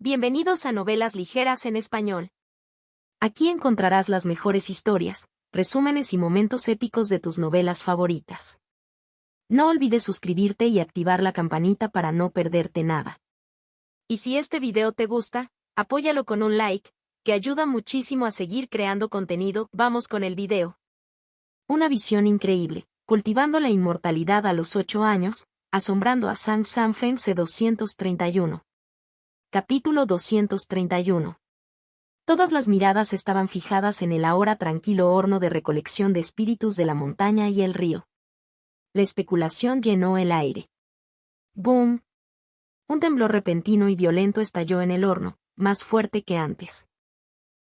Bienvenidos a Novelas Ligeras en Español. Aquí encontrarás las mejores historias, resúmenes y momentos épicos de tus novelas favoritas. No olvides suscribirte y activar la campanita para no perderte nada. Y si este video te gusta, apóyalo con un like, que ayuda muchísimo a seguir creando contenido. Vamos con el video. Una visión increíble, cultivando la inmortalidad a los 8 años, asombrando a Sang Sanfen C231. Capítulo 231. Todas las miradas estaban fijadas en el ahora tranquilo horno de recolección de espíritus de la montaña y el río. La especulación llenó el aire. ¡Boom! Un temblor repentino y violento estalló en el horno, más fuerte que antes.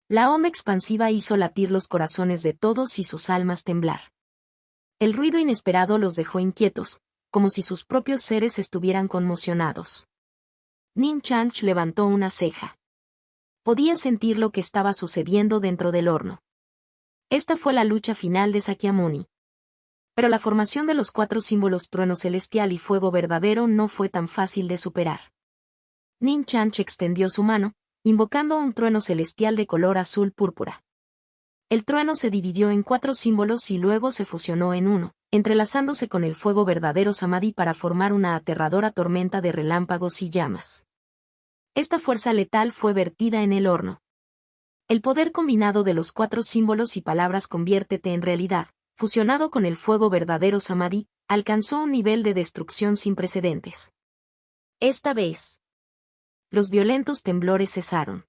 La onda expansiva hizo latir los corazones de todos y sus almas temblar. El ruido inesperado los dejó inquietos, como si sus propios seres estuvieran conmocionados. Ning Chanch levantó una ceja. Podía sentir lo que estaba sucediendo dentro del horno. Esta fue la lucha final de Sakyamuni. Pero la formación de los 4 símbolos trueno celestial y fuego verdadero no fue tan fácil de superar. Ning Chanch extendió su mano, invocando un trueno celestial de color azul púrpura. El trueno se dividió en 4 símbolos y luego se fusionó en uno, entrelazándose con el fuego verdadero Samadhi para formar una aterradora tormenta de relámpagos y llamas. Esta fuerza letal fue vertida en el horno. El poder combinado de los 4 símbolos y palabras conviértete en realidad, fusionado con el fuego verdadero Samadhi, alcanzó un nivel de destrucción sin precedentes. Esta vez, los violentos temblores cesaron.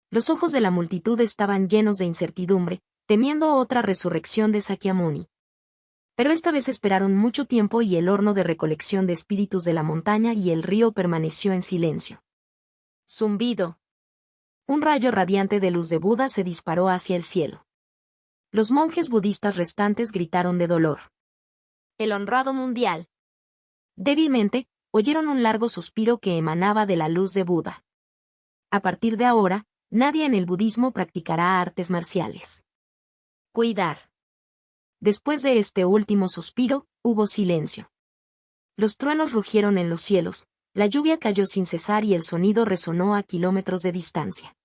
Los ojos de la multitud estaban llenos de incertidumbre, temiendo otra resurrección de Sakyamuni. Pero esta vez esperaron mucho tiempo y el horno de recolección de espíritus de la montaña y el río permaneció en silencio. Zumbido. Un rayo radiante de luz de Buda se disparó hacia el cielo. Los monjes budistas restantes gritaron de dolor. El honrado mundial. Débilmente, oyeron un largo suspiro que emanaba de la luz de Buda. A partir de ahora, nadie en el budismo practicará artes marciales. Cuidar. Después de este último suspiro, hubo silencio. Los truenos rugieron en los cielos, la lluvia cayó sin cesar y el sonido resonó a kilómetros de distancia.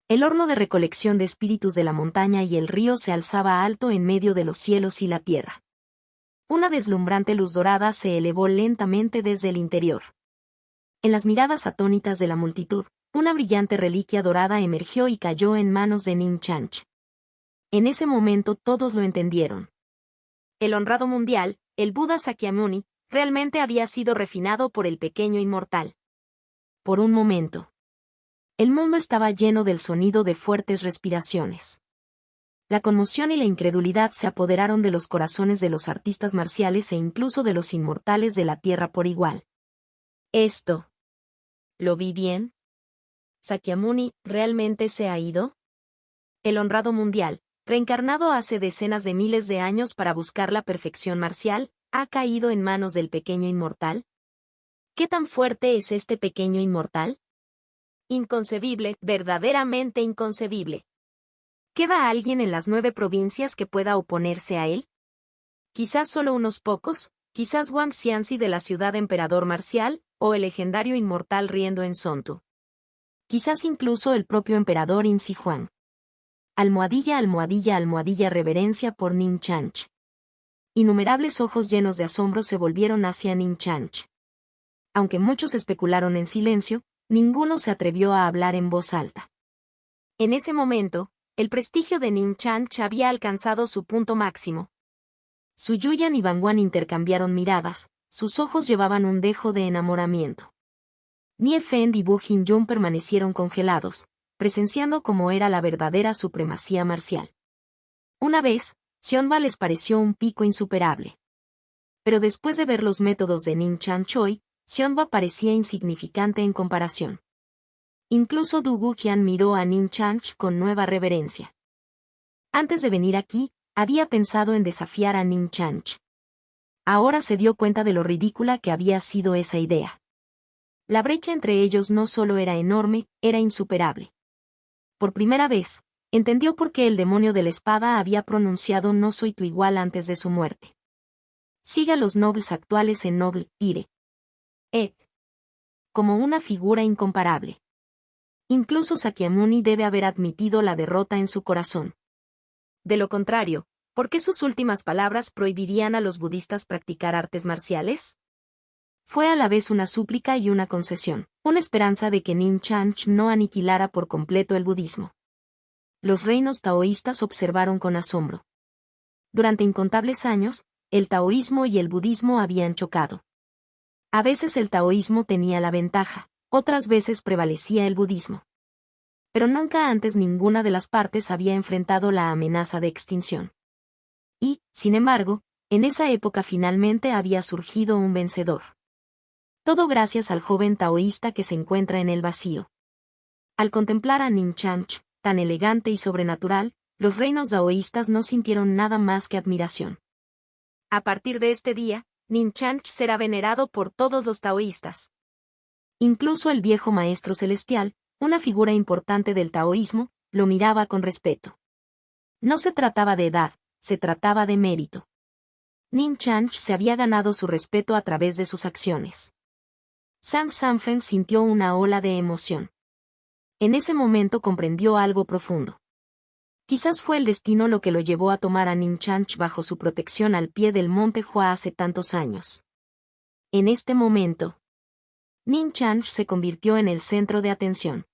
El horno de recolección de espíritus de la montaña y el río se alzaba alto en medio de los cielos y la tierra. Una deslumbrante luz dorada se elevó lentamente desde el interior. En las miradas atónitas de la multitud, una brillante reliquia dorada emergió y cayó en manos de Ning Chanch. En ese momento todos lo entendieron. El honrado mundial, el Buda Sakyamuni, realmente había sido refinado por el pequeño inmortal. Por un momento, el mundo estaba lleno del sonido de fuertes respiraciones. La conmoción y la incredulidad se apoderaron de los corazones de los artistas marciales e incluso de los inmortales de la tierra por igual. ¿Esto lo vi bien? ¿Sakyamuni realmente se ha ido? El honrado mundial, reencarnado hace decenas de miles de años para buscar la perfección marcial, ¿ha caído en manos del pequeño inmortal? ¿Qué tan fuerte es este pequeño inmortal? Inconcebible, verdaderamente inconcebible. ¿Queda alguien en las 9 provincias que pueda oponerse a él? Quizás solo unos pocos, quizás Wang Xianzi de la ciudad emperador marcial, o el legendario inmortal riendo en Sontu. Quizás incluso el propio emperador Insi Huang. Almohadilla, almohadilla, almohadilla, reverencia por Ning Chanch. Innumerables ojos llenos de asombro se volvieron hacia Ning Chanch. Aunque muchos especularon en silencio, ninguno se atrevió a hablar en voz alta. En ese momento, el prestigio de Ning Chanch había alcanzado su punto máximo. Su Yuyan y Bangwan intercambiaron miradas, sus ojos llevaban un dejo de enamoramiento. Nie Feng y Bu Jin-yun permanecieron congelados, presenciando cómo era la verdadera supremacía marcial. Una vez, Sionba les pareció un pico insuperable. Pero después de ver los métodos de Ning Chanch hoy, Sionba parecía insignificante en comparación. Incluso Du Guqian miró a Ning Chanch con nueva reverencia. Antes de venir aquí, había pensado en desafiar a Ning Chanch. Ahora se dio cuenta de lo ridícula que había sido esa idea. La brecha entre ellos no solo era enorme, era insuperable. Por primera vez, entendió por qué el demonio de la espada había pronunciado "no soy tu igual" antes de su muerte. Siga los nobles actuales en Noble Ire. Como una figura incomparable. Incluso Sakyamuni debe haber admitido la derrota en su corazón. De lo contrario, ¿por qué sus últimas palabras prohibirían a los budistas practicar artes marciales? Fue a la vez una súplica y una concesión, una esperanza de que Nin Chanch no aniquilara por completo el budismo. Los reinos taoístas observaron con asombro. Durante incontables años, el taoísmo y el budismo habían chocado. A veces el taoísmo tenía la ventaja, otras veces prevalecía el budismo. Pero nunca antes ninguna de las partes había enfrentado la amenaza de extinción. Y, sin embargo, en esa época finalmente había surgido un vencedor. Todo gracias al joven taoísta que se encuentra en el vacío. Al contemplar a Nin Chanch, tan elegante y sobrenatural, los reinos taoístas no sintieron nada más que admiración. A partir de este día, Nin Chanch será venerado por todos los taoístas. Incluso el viejo maestro celestial, una figura importante del taoísmo, lo miraba con respeto. No se trataba de edad, se trataba de mérito. Nin Chanch se había ganado su respeto a través de sus acciones. Sang Sanfen sintió una ola de emoción. En ese momento comprendió algo profundo. Quizás fue el destino lo que lo llevó a tomar a Nin Chanch bajo su protección al pie del monte Hua hace tantos años. En este momento, Nin Chanch se convirtió en el centro de atención.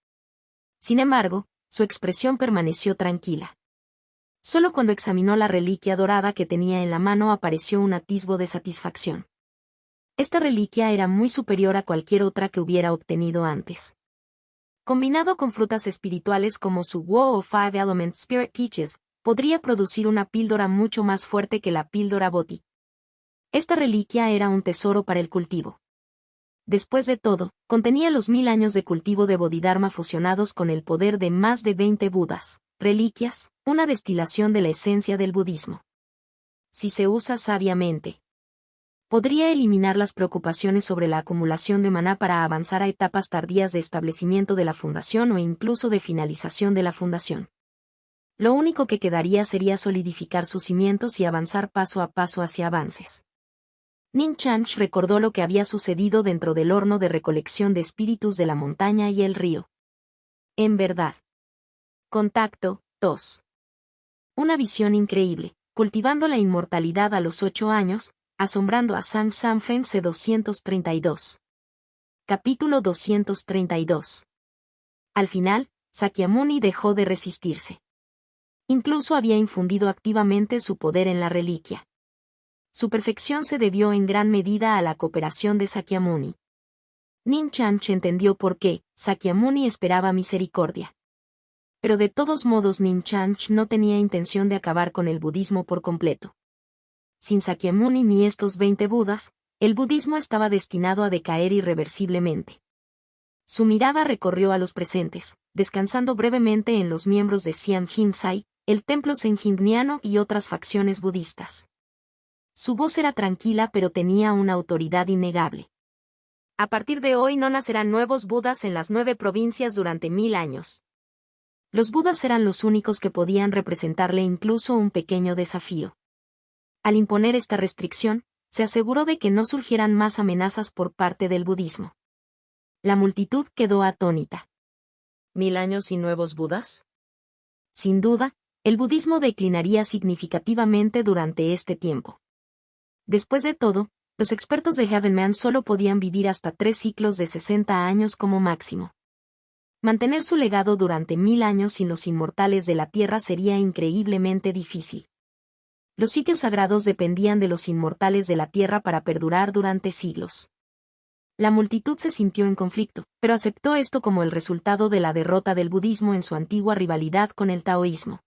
Sin embargo, su expresión permaneció tranquila. Solo cuando examinó la reliquia dorada que tenía en la mano apareció un atisbo de satisfacción. Esta reliquia era muy superior a cualquier otra que hubiera obtenido antes. Combinado con frutas espirituales como su Wo of Five Elements Spirit Peaches, podría producir una píldora mucho más fuerte que la píldora Bodhi. Esta reliquia era un tesoro para el cultivo. Después de todo, contenía los 1000 años de cultivo de Bodhidharma fusionados con el poder de más de 20 Budas, reliquias, una destilación de la esencia del budismo. Si se usa sabiamente, podría eliminar las preocupaciones sobre la acumulación de maná para avanzar a etapas tardías de establecimiento de la fundación o incluso de finalización de la fundación. Lo único que quedaría sería solidificar sus cimientos y avanzar paso a paso hacia avances. Nin Chanch recordó lo que había sucedido dentro del horno de recolección de espíritus de la montaña y el río. En verdad. Contacto 2. Una visión increíble, cultivando la inmortalidad a los 8 años, asombrando a Sang Sanfen C. 232. Capítulo 232. Al final, Sakyamuni dejó de resistirse. Incluso había infundido activamente su poder en la reliquia. Su perfección se debió en gran medida a la cooperación de Sakyamuni. Nin Chanch entendió por qué Sakyamuni esperaba misericordia. Pero de todos modos Nin Chanch no tenía intención de acabar con el budismo por completo. Sin Sakyamuni ni estos 20 Budas, el budismo estaba destinado a decaer irreversiblemente. Su mirada recorrió a los presentes, descansando brevemente en los miembros de Siam Hinsai, el templo Senjingniano y otras facciones budistas. Su voz era tranquila pero tenía una autoridad innegable. A partir de hoy no nacerán nuevos Budas en las 9 provincias durante 1000 años. Los Budas eran los únicos que podían representarle incluso un pequeño desafío. Al imponer esta restricción, se aseguró de que no surgieran más amenazas por parte del budismo. La multitud quedó atónita. ¿1000 años sin nuevos Budas? Sin duda, el budismo declinaría significativamente durante este tiempo. Después de todo, los expertos de Heavenman solo podían vivir hasta 3 ciclos de 60 años como máximo. Mantener su legado durante 1000 años sin los inmortales de la Tierra sería increíblemente difícil. Los sitios sagrados dependían de los inmortales de la Tierra para perdurar durante siglos. La multitud se sintió en conflicto, pero aceptó esto como el resultado de la derrota del budismo en su antigua rivalidad con el taoísmo.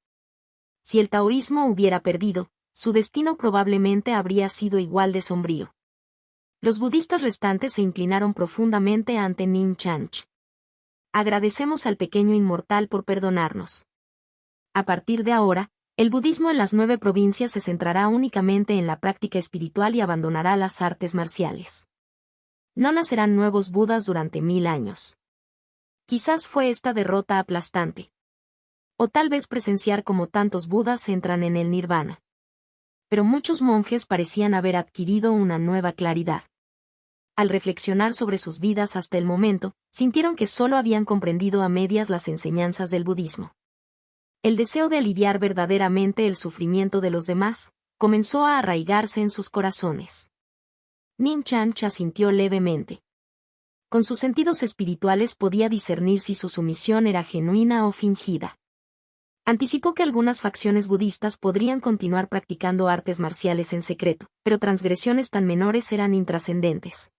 Si el taoísmo hubiera perdido, su destino probablemente habría sido igual de sombrío. Los budistas restantes se inclinaron profundamente ante Nin Chanch. Agradecemos al pequeño inmortal por perdonarnos. A partir de ahora, el budismo en las 9 provincias se centrará únicamente en la práctica espiritual y abandonará las artes marciales. No nacerán nuevos Budas durante 1000 años. Quizás fue esta derrota aplastante. O tal vez presenciar cómo tantos Budas entran en el nirvana. Pero muchos monjes parecían haber adquirido una nueva claridad. al reflexionar sobre sus vidas hasta el momento, sintieron que solo habían comprendido a medias las enseñanzas del budismo. El deseo de aliviar verdaderamente el sufrimiento de los demás comenzó a arraigarse en sus corazones. Nin Chanch asintió levemente. Con sus sentidos espirituales podía discernir si su sumisión era genuina o fingida. Anticipó que algunas facciones budistas podrían continuar practicando artes marciales en secreto, pero transgresiones tan menores eran intrascendentes.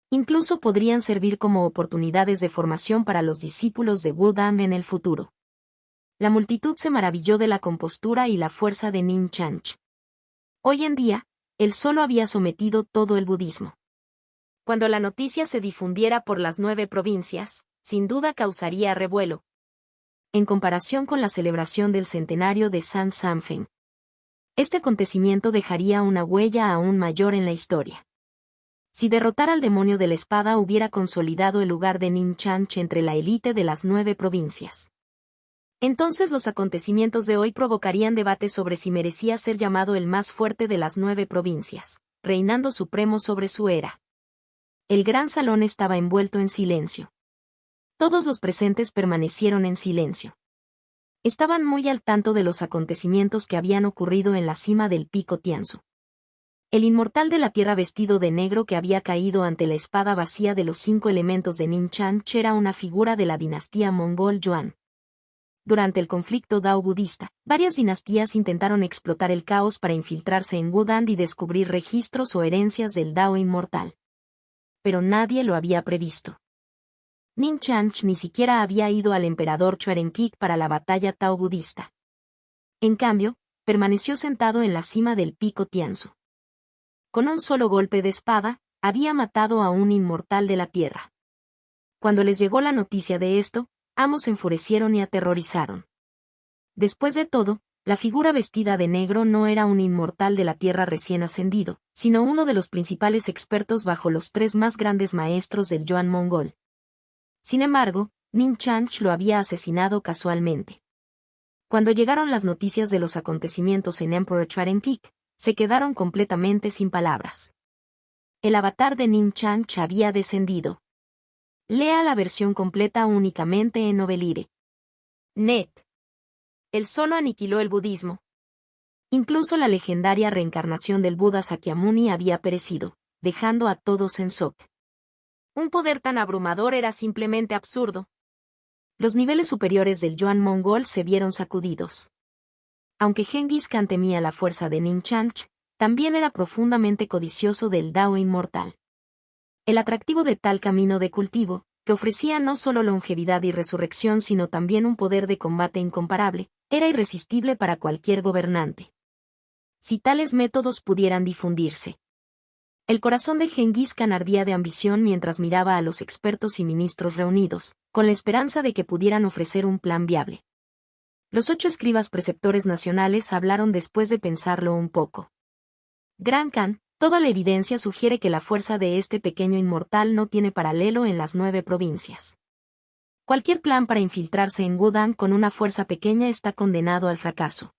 Incluso podrían servir como oportunidades de formación para los discípulos de Wudang en el futuro. La multitud se maravilló de la compostura y la fuerza de Nin Chanch. Hoy en día, él solo había sometido todo el budismo. Cuando la noticia se difundiera por las 9 provincias, sin duda causaría revuelo. En comparación con la celebración del centenario de San Sanfen, este acontecimiento dejaría una huella aún mayor en la historia. Si derrotar al demonio de la espada hubiera consolidado el lugar de Nin Chanch entre la élite de las 9 provincias. Entonces los acontecimientos de hoy provocarían debate sobre si merecía ser llamado el más fuerte de las 9 provincias, reinando supremo sobre su era. El gran salón estaba envuelto en silencio. Todos los presentes permanecieron en silencio. Estaban muy al tanto de los acontecimientos que habían ocurrido en la cima del pico Tianzu. El inmortal de la tierra vestido de negro que había caído ante la espada vacía de los 5 elementos de Nin Chanch era una figura de la dinastía mongol Yuan. Durante el conflicto Dao-budista, varias dinastías intentaron explotar el caos para infiltrarse en Wudang y descubrir registros o herencias del Dao inmortal. Pero nadie lo había previsto. Nin Chanch ni siquiera había ido al emperador Chuarenkik para la batalla Tao-budista. En cambio, permaneció sentado en la cima del pico Tianzu. Con un solo golpe de espada, había matado a un inmortal de la tierra. Cuando les llegó la noticia de esto, ambos se enfurecieron y aterrorizaron. Después de todo, la figura vestida de negro no era un inmortal de la tierra recién ascendido, sino uno de los principales expertos bajo los 3 más grandes maestros del Yuan mongol. Sin embargo, Nin Chanch lo había asesinado casualmente. Cuando llegaron las noticias de los acontecimientos en Emperor Chuarenkik, se quedaron completamente sin palabras. El avatar de Nin Chanch había descendido. Lea la versión completa únicamente en Novelire. Net. Él solo aniquiló el budismo. Incluso la legendaria reencarnación del Buda Sakyamuni había perecido, dejando a todos en shock. Un poder tan abrumador era simplemente absurdo. Los niveles superiores del Yuan mongol se vieron sacudidos. Aunque Genghis Khan temía la fuerza de Nin Chanch, también era profundamente codicioso del Dao inmortal. El atractivo de tal camino de cultivo, que ofrecía no solo longevidad y resurrección sino también un poder de combate incomparable, era irresistible para cualquier gobernante. Si tales métodos pudieran difundirse. El corazón de Genghis Khan ardía de ambición mientras miraba a los expertos y ministros reunidos, con la esperanza de que pudieran ofrecer un plan viable. Los 8 escribas preceptores nacionales hablaron después de pensarlo un poco. Gran Khan, toda la evidencia sugiere que la fuerza de este pequeño inmortal no tiene paralelo en las 9 provincias. Cualquier plan para infiltrarse en Wudang con una fuerza pequeña está condenado al fracaso.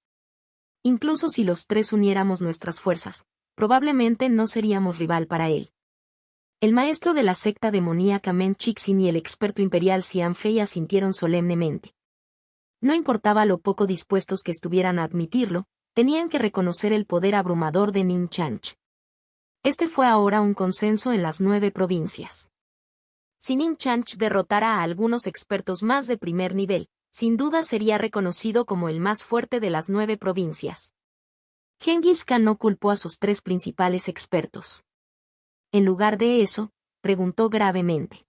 Incluso si los 3 uniéramos nuestras fuerzas, probablemente no seríamos rival para él. El maestro de la secta demoníaca Men Chixin y el experto imperial Xian Fei asintieron solemnemente. No importaba lo poco dispuestos que estuvieran a admitirlo, tenían que reconocer el poder abrumador de Nin Chanch. Este fue ahora un consenso en las 9 provincias. Si Nin Chanch derrotara a algunos expertos más de primer nivel, sin duda sería reconocido como el más fuerte de las 9 provincias. Genghis Khan no culpó a sus 3 principales expertos. En lugar de eso, preguntó gravemente.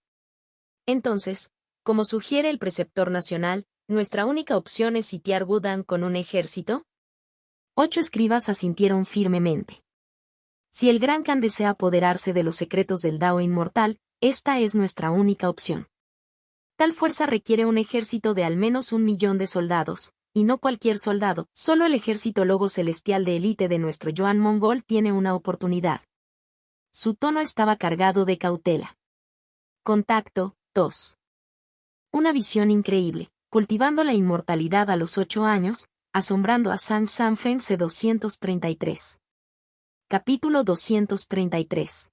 Entonces, como sugiere el preceptor nacional, ¿nuestra única opción es sitiar Wudang con un ejército? 8 escribas asintieron firmemente. Si el Gran Khan desea apoderarse de los secretos del Dao inmortal, esta es nuestra única opción. Tal fuerza requiere un ejército de al menos 1.000.000 de soldados, y no cualquier soldado, solo el ejército logo celestial de élite de nuestro Yuan mongol tiene una oportunidad. Su tono estaba cargado de cautela. Contacto 2. Una visión increíble, cultivando la inmortalidad a los 8 años, asombrando a San Sanfen C. 233. Capítulo 233.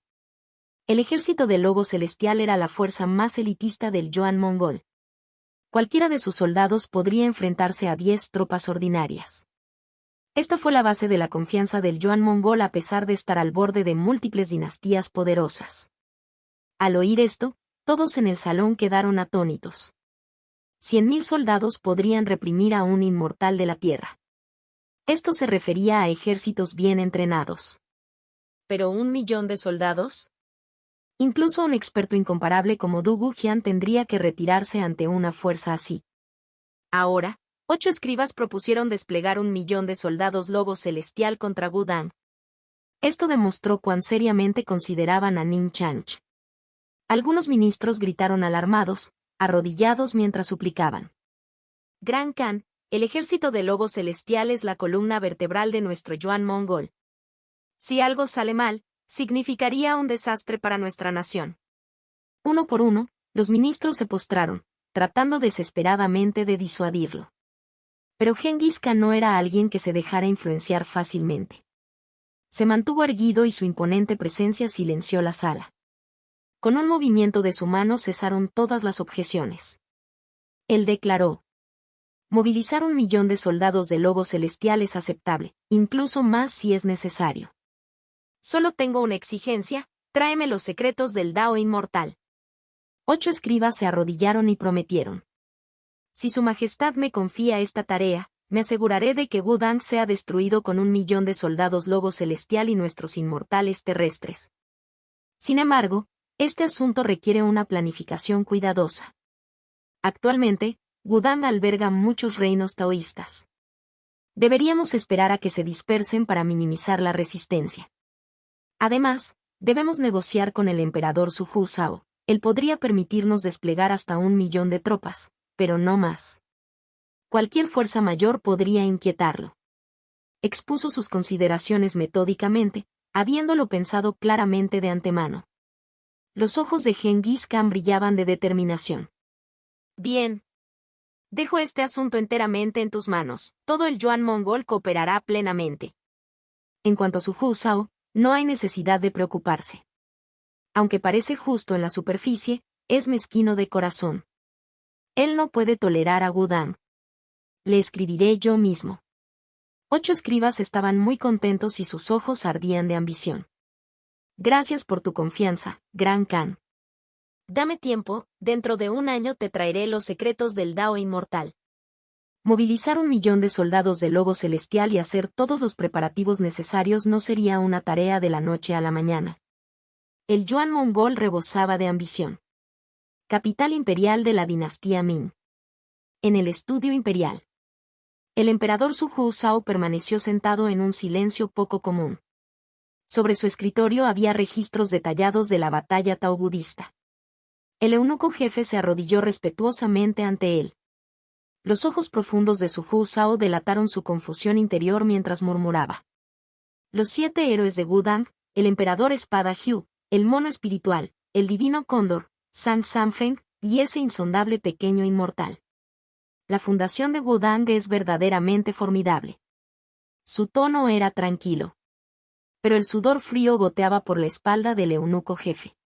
El ejército del Lobo Celestial era la fuerza más elitista del Yuan mongol. Cualquiera de sus soldados podría enfrentarse a 10 tropas ordinarias. Esta fue la base de la confianza del Yuan mongol a pesar de estar al borde de múltiples dinastías poderosas. Al oír esto, todos en el salón quedaron atónitos. 100.000 soldados podrían reprimir a un inmortal de la tierra. Esto se refería a ejércitos bien entrenados. ¿Pero 1.000.000 de soldados? Incluso un experto incomparable como Du Gujian tendría que retirarse ante una fuerza así. Ahora, 8 escribas propusieron desplegar 1.000.000 de soldados lobo celestial contra Wu Dan. Esto demostró cuán seriamente consideraban a Ning Chanch. Algunos ministros gritaron alarmados, arrodillados mientras suplicaban. Gran Khan, el ejército del lobo celestial es la columna vertebral de nuestro Yuan mongol. Si algo sale mal, significaría un desastre para nuestra nación. Uno por uno, los ministros se postraron, tratando desesperadamente de disuadirlo. Pero Genghis Khan no era alguien que se dejara influenciar fácilmente. Se mantuvo erguido y su imponente presencia silenció la sala. Con un movimiento de su mano cesaron todas las objeciones. Él declaró: movilizar 1.000.000 de soldados del lobo celestial es aceptable, incluso más si es necesario. Solo tengo una exigencia: tráeme los secretos del Dao inmortal. 8 escribas se arrodillaron y prometieron: si su majestad me confía esta tarea, me aseguraré de que Wu Dan sea destruido con 1.000.000 de soldados lobo celestial y nuestros inmortales terrestres. Sin embargo, este asunto requiere una planificación cuidadosa. Actualmente, Wu Dan alberga muchos reinos taoístas. Deberíamos esperar a que se dispersen para minimizar la resistencia. Además, debemos negociar con el emperador Su Hu Sao. Él podría permitirnos desplegar hasta 1.000.000 de tropas, pero no más. Cualquier fuerza mayor podría inquietarlo. Expuso sus consideraciones metódicamente, habiéndolo pensado claramente de antemano. Los ojos de Genghis Khan brillaban de determinación. Bien. Dejo este asunto enteramente en tus manos. Todo el Yuan mongol cooperará plenamente. En cuanto a Su Hu Sao, no hay necesidad de preocuparse. Aunque parece justo en la superficie, es mezquino de corazón. Él no puede tolerar a Wu Dan. Le escribiré yo mismo. 8 escribas estaban muy contentos y sus ojos ardían de ambición. Gracias por tu confianza, Gran Khan. Dame tiempo, dentro de 1 año te traeré los secretos del Dao inmortal. Movilizar 1.000.000 de soldados del lobo celestial y hacer todos los preparativos necesarios no sería una tarea de la noche a la mañana. El Yuan mongol rebosaba de ambición. Capital imperial de la dinastía Ming. En el estudio imperial. El emperador Su Hu Sao permaneció sentado en un silencio poco común. Sobre su escritorio había registros detallados de la batalla tao-budista. El eunuco jefe se arrodilló respetuosamente ante él. Los ojos profundos de Su Hu Sao delataron su confusión interior mientras murmuraba. Los 7 héroes de Wu Dan, el emperador Espada Hugh, el mono espiritual, el divino cóndor, Sang Sanfeng, y ese insondable pequeño inmortal. La fundación de Wu Dan es verdaderamente formidable. Su tono era tranquilo. Pero el sudor frío goteaba por la espalda del eunuco jefe.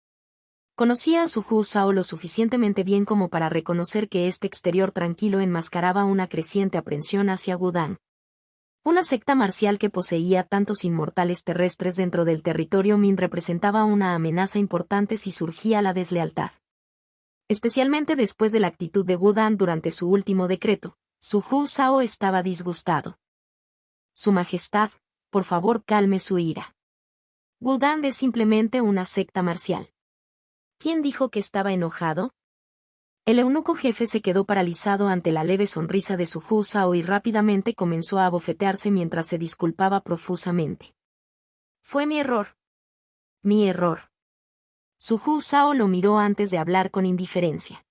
Conocía a Su Hu Sao lo suficientemente bien como para reconocer que este exterior tranquilo enmascaraba una creciente aprensión hacia Wu Dan. Una secta marcial que poseía tantos inmortales terrestres dentro del territorio Min representaba una amenaza importante si surgía la deslealtad. Especialmente después de la actitud de Wu Dan durante su último decreto, Su Hu Sao estaba disgustado. Su Majestad, por favor calme su ira. Wu Dan es simplemente una secta marcial. ¿Quién dijo que estaba enojado? El eunuco jefe se quedó paralizado ante la leve sonrisa de Su Hu Sao y rápidamente comenzó a abofetearse mientras se disculpaba profusamente. Fue mi error. Mi error. Su Hu Sao lo miró antes de hablar con indiferencia.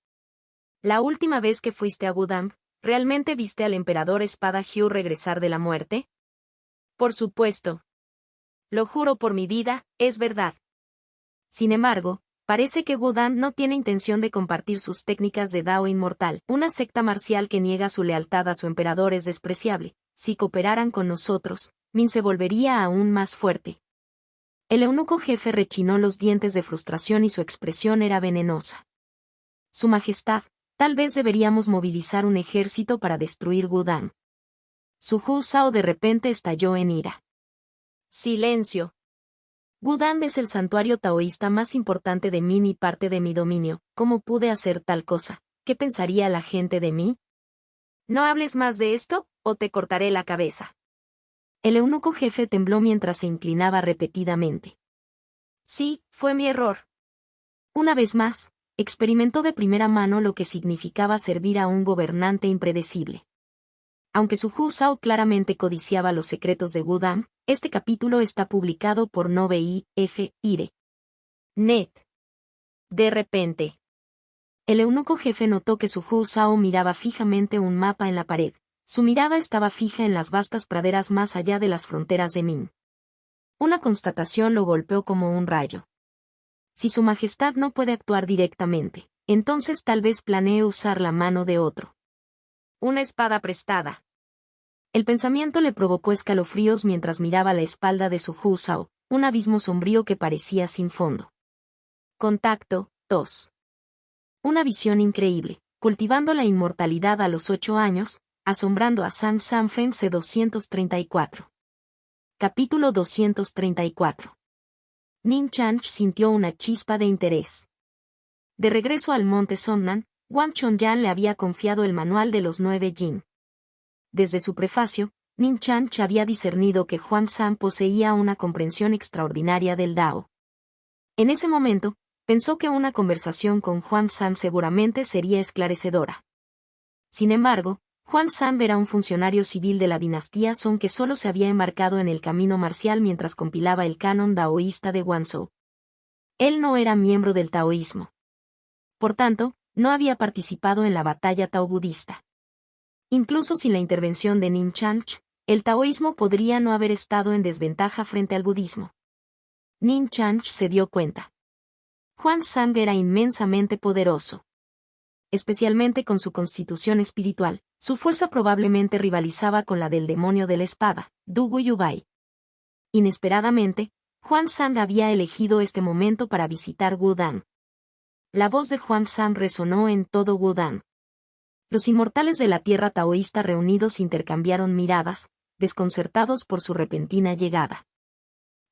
La última vez que fuiste a Wudang, ¿realmente viste al emperador Espada Hugh regresar de la muerte? Por supuesto. Lo juro por mi vida, es verdad. Sin embargo, parece que Wu Dan no tiene intención de compartir sus técnicas de Dao inmortal. Una secta marcial que niega su lealtad a su emperador es despreciable. Si cooperaran con nosotros, Min se volvería aún más fuerte. El eunuco jefe rechinó los dientes de frustración y su expresión era venenosa. Su Majestad, tal vez deberíamos movilizar un ejército para destruir Wudang. Su Hu Zhao de repente estalló en ira. Silencio. Wudang es el santuario taoísta más importante de Min y parte de mi dominio. ¿Cómo pude hacer tal cosa? ¿Qué pensaría la gente de mí? No hables más de esto, o te cortaré la cabeza. El eunuco jefe tembló mientras se inclinaba repetidamente. Sí, fue mi error. Una vez más, experimentó de primera mano lo que significaba servir a un gobernante impredecible. Aunque su Hu Zhao claramente codiciaba los secretos de Wudang, este capítulo está publicado por Nove.ire. Net. De repente, el eunuco jefe notó que su Hu Zhao miraba fijamente un mapa en la pared. Su mirada estaba fija en las vastas praderas más allá de las fronteras de Min. Una constatación lo golpeó como un rayo. Si su majestad no puede actuar directamente, entonces tal vez planee usar la mano de otro. Una espada prestada. El pensamiento le provocó escalofríos mientras miraba la espalda de su Hu Zhao, un abismo sombrío que parecía sin fondo. Contacto 2. Una visión increíble, cultivando la inmortalidad a los 8 años, asombrando a Sang Sanfen C234. Capítulo 234. Ning Chanch sintió una chispa de interés. De regreso al monte Somnan, Wang Chongyan le había confiado el manual de los 9 Jin. Desde su prefacio, Ning Chanch había discernido que Huang San poseía una comprensión extraordinaria del Dao. En ese momento, pensó que una conversación con Huang San seguramente sería esclarecedora. Sin embargo, Huang San era un funcionario civil de la dinastía Song que solo se había embarcado en el camino marcial mientras compilaba el canon daoísta de Guangzhou. Él no era miembro del taoísmo. Por tanto, no había participado en la batalla tao-budista. Incluso sin la intervención de Ning Chanch, el taoísmo podría no haber estado en desventaja frente al budismo. Ning Chanch se dio cuenta. Huang San era inmensamente poderoso. Especialmente con su constitución espiritual, su fuerza probablemente rivalizaba con la del demonio de la espada, Dugu Yubai. Inesperadamente, Huang San había elegido este momento para visitar Wudang. La voz de Huang San resonó en todo Wudang. Los inmortales de la tierra taoísta reunidos intercambiaron miradas, desconcertados por su repentina llegada.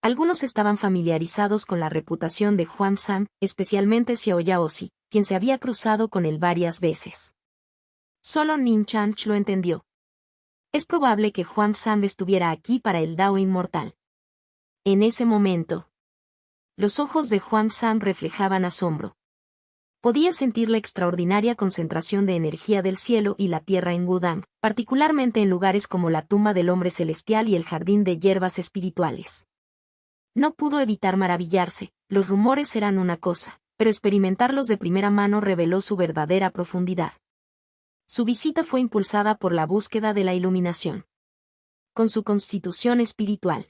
Algunos estaban familiarizados con la reputación de Huang San, especialmente Xiao Yaozi, quien se había cruzado con él varias veces. Solo Ning Chanch lo entendió. Es probable que Huang San estuviera aquí para el Dao inmortal. En ese momento, los ojos de Huang San reflejaban asombro. Podía sentir la extraordinaria concentración de energía del cielo y la tierra en Wudang, particularmente en lugares como la tumba del hombre celestial y el jardín de hierbas espirituales. No pudo evitar maravillarse, los rumores eran una cosa, pero experimentarlos de primera mano reveló su verdadera profundidad. Su visita fue impulsada por la búsqueda de la iluminación. Con su constitución espiritual.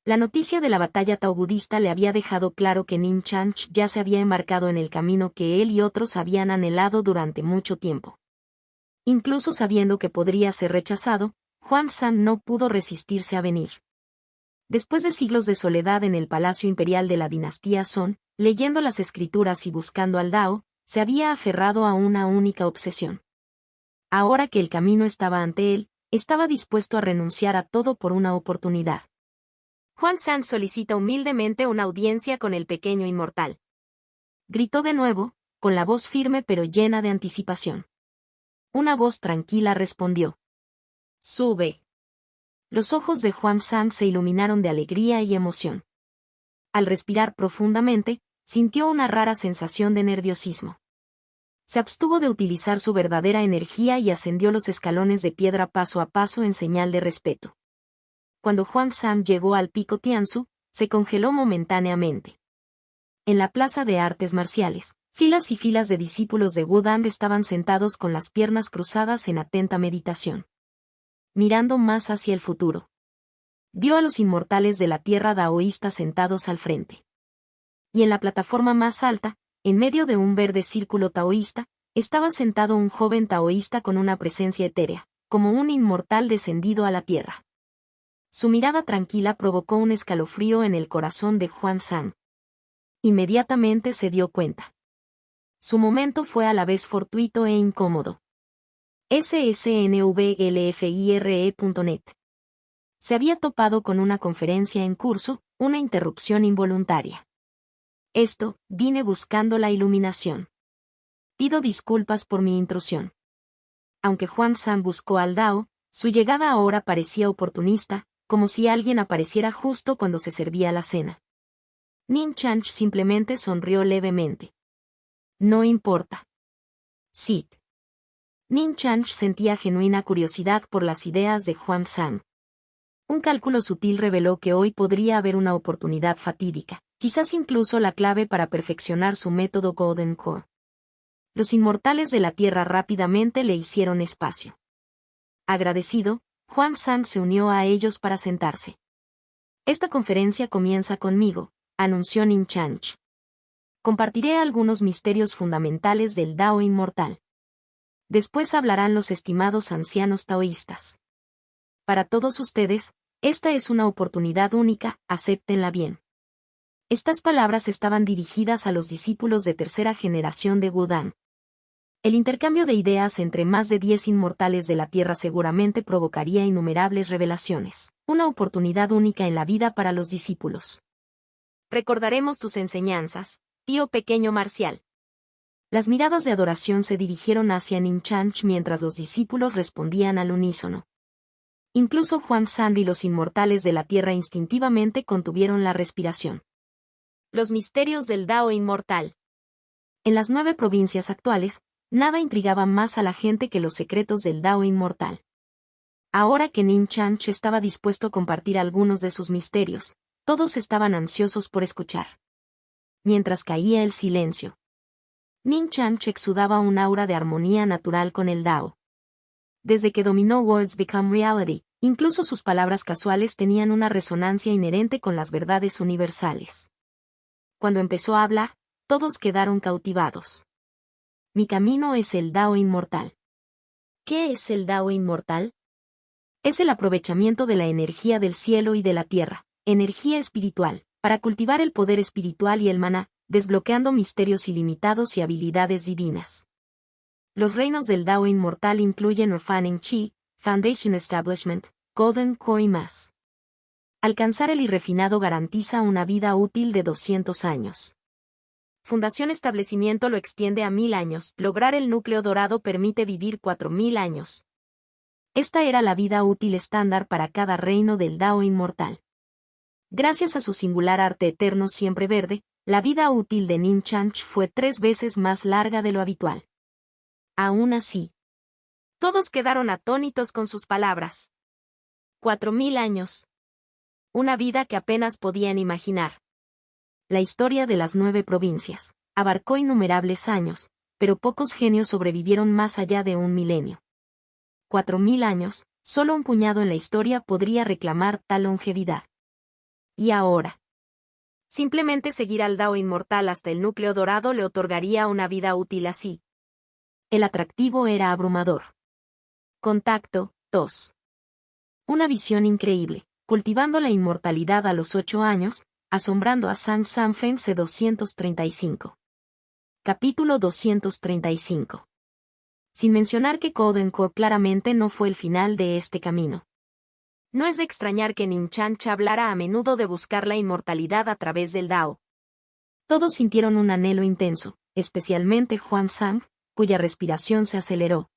La noticia de la batalla taobudista le había dejado claro que Ning Chanch ya se había embarcado en el camino que él y otros habían anhelado durante mucho tiempo. Incluso sabiendo que podría ser rechazado, Huang San no pudo resistirse a venir. Después de siglos de soledad en el palacio imperial de la dinastía Song, leyendo las escrituras y buscando al Dao, se había aferrado a una única obsesión. Ahora que el camino estaba ante él, estaba dispuesto a renunciar a todo por una oportunidad. Huang San solicita humildemente una audiencia con el pequeño inmortal. Gritó de nuevo, con la voz firme pero llena de anticipación. Una voz tranquila respondió. Sube. Los ojos de Huang San se iluminaron de alegría y emoción. Al respirar profundamente, sintió una rara sensación de nerviosismo. Se abstuvo de utilizar su verdadera energía y ascendió los escalones de piedra paso a paso en señal de respeto. Cuando Huang San llegó al pico Tianzu, se congeló momentáneamente. En la plaza de artes marciales, filas y filas de discípulos de Wudang estaban sentados con las piernas cruzadas en atenta meditación. Mirando más hacia el futuro. Vio a los inmortales de la tierra daoísta sentados al frente. Y en la plataforma más alta, en medio de un verde círculo taoísta, estaba sentado un joven taoísta con una presencia etérea, como un inmortal descendido a la tierra. Su mirada tranquila provocó un escalofrío en el corazón de Huang Zhang. Inmediatamente se dio cuenta. Su momento fue a la vez fortuito e incómodo. ssnvlfire.net. Se había topado con una conferencia en curso, una interrupción involuntaria. Vine buscando la iluminación. Pido disculpas por mi intrusión. Aunque Huang Zhang buscó al Dao, su llegada ahora parecía oportunista, como si alguien apareciera justo cuando se servía la cena. Ning Chang simplemente sonrió levemente. No importa. Sí. Ning Chang sentía genuina curiosidad por las ideas de Huang Zhang. Un cálculo sutil reveló que hoy podría haber una oportunidad fatídica, quizás incluso la clave para perfeccionar su método Golden Core. Los inmortales de la Tierra rápidamente le hicieron espacio. Agradecido, Huang Zhang se unió a ellos para sentarse. Esta conferencia comienza conmigo, anunció Ning Chang. Compartiré algunos misterios fundamentales del Dao inmortal. Después hablarán los estimados ancianos taoístas. Para todos ustedes, esta es una oportunidad única, acéptenla bien. Estas palabras estaban dirigidas a los discípulos de tercera generación de Wudang. El intercambio de ideas entre más de 10 inmortales de la Tierra seguramente provocaría innumerables revelaciones, una oportunidad única en la vida para los discípulos. Recordaremos tus enseñanzas, tío pequeño marcial. Las miradas de adoración se dirigieron hacia Ning Chang mientras los discípulos respondían al unísono. Incluso Huang Zhang y los inmortales de la Tierra instintivamente contuvieron la respiración. Los misterios del Dao inmortal. En las 9 provincias actuales, nada intrigaba más a la gente que los secretos del Dao inmortal. Ahora que Ning Chang estaba dispuesto a compartir algunos de sus misterios, todos estaban ansiosos por escuchar. Mientras caía el silencio, Ning Chang exudaba un aura de armonía natural con el Dao. Desde que dominó Words Become Reality, incluso sus palabras casuales tenían una resonancia inherente con las verdades universales. Cuando empezó a hablar, todos quedaron cautivados. Mi camino es el Dao inmortal. ¿Qué es el Dao inmortal? Es el aprovechamiento de la energía del cielo y de la tierra, energía espiritual, para cultivar el poder espiritual y el maná, desbloqueando misterios ilimitados y habilidades divinas. Los reinos del Dao inmortal incluyen Refining Chi, Foundation Establishment, Golden Core y más. Alcanzar el irrefinado garantiza una vida útil de 200 años. Fundación Establecimiento lo extiende a 1000 años. Lograr el núcleo dorado permite vivir 4000 años. Esta era la vida útil estándar para cada reino del Dao inmortal. Gracias a su singular arte eterno siempre verde, la vida útil de Ning Chang fue 3 veces más larga de lo habitual. Aún así, todos quedaron atónitos con sus palabras. 4000 años. Una vida que apenas podían imaginar. La historia de las 9 provincias abarcó innumerables años, pero pocos genios sobrevivieron más allá de un milenio. 4000 años, solo un puñado en la historia podría reclamar tal longevidad. ¿Y ahora? Simplemente seguir al Dao inmortal hasta el núcleo dorado le otorgaría una vida útil así. El atractivo era abrumador. Contacto, 2. Una visión increíble, cultivando la inmortalidad a los 8 años, asombrando a Zhang Sanfen C. 235. Capítulo 235. Sin mencionar que Golden Core claramente no fue el final de este camino. No es de extrañar que Ning Chang hablara a menudo de buscar la inmortalidad a través del Dao. Todos sintieron un anhelo intenso, especialmente Huang Zhang, cuya respiración se aceleró.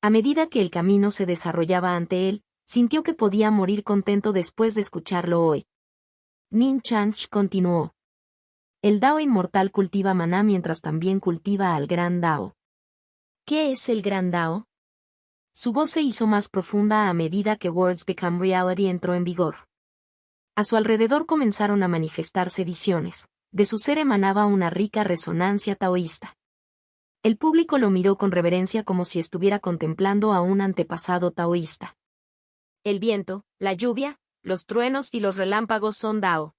A medida que el camino se desarrollaba ante él, sintió que podía morir contento después de escucharlo hoy. Ning Chang continuó. El Dao inmortal cultiva maná mientras también cultiva al Gran Dao. ¿Qué es el Gran Dao? Su voz se hizo más profunda a medida que Words Become Reality entró en vigor. A su alrededor comenzaron a manifestarse visiones, de su ser emanaba una rica resonancia taoísta. El público lo miró con reverencia como si estuviera contemplando a un antepasado taoísta. El viento, la lluvia, los truenos y los relámpagos son Dao.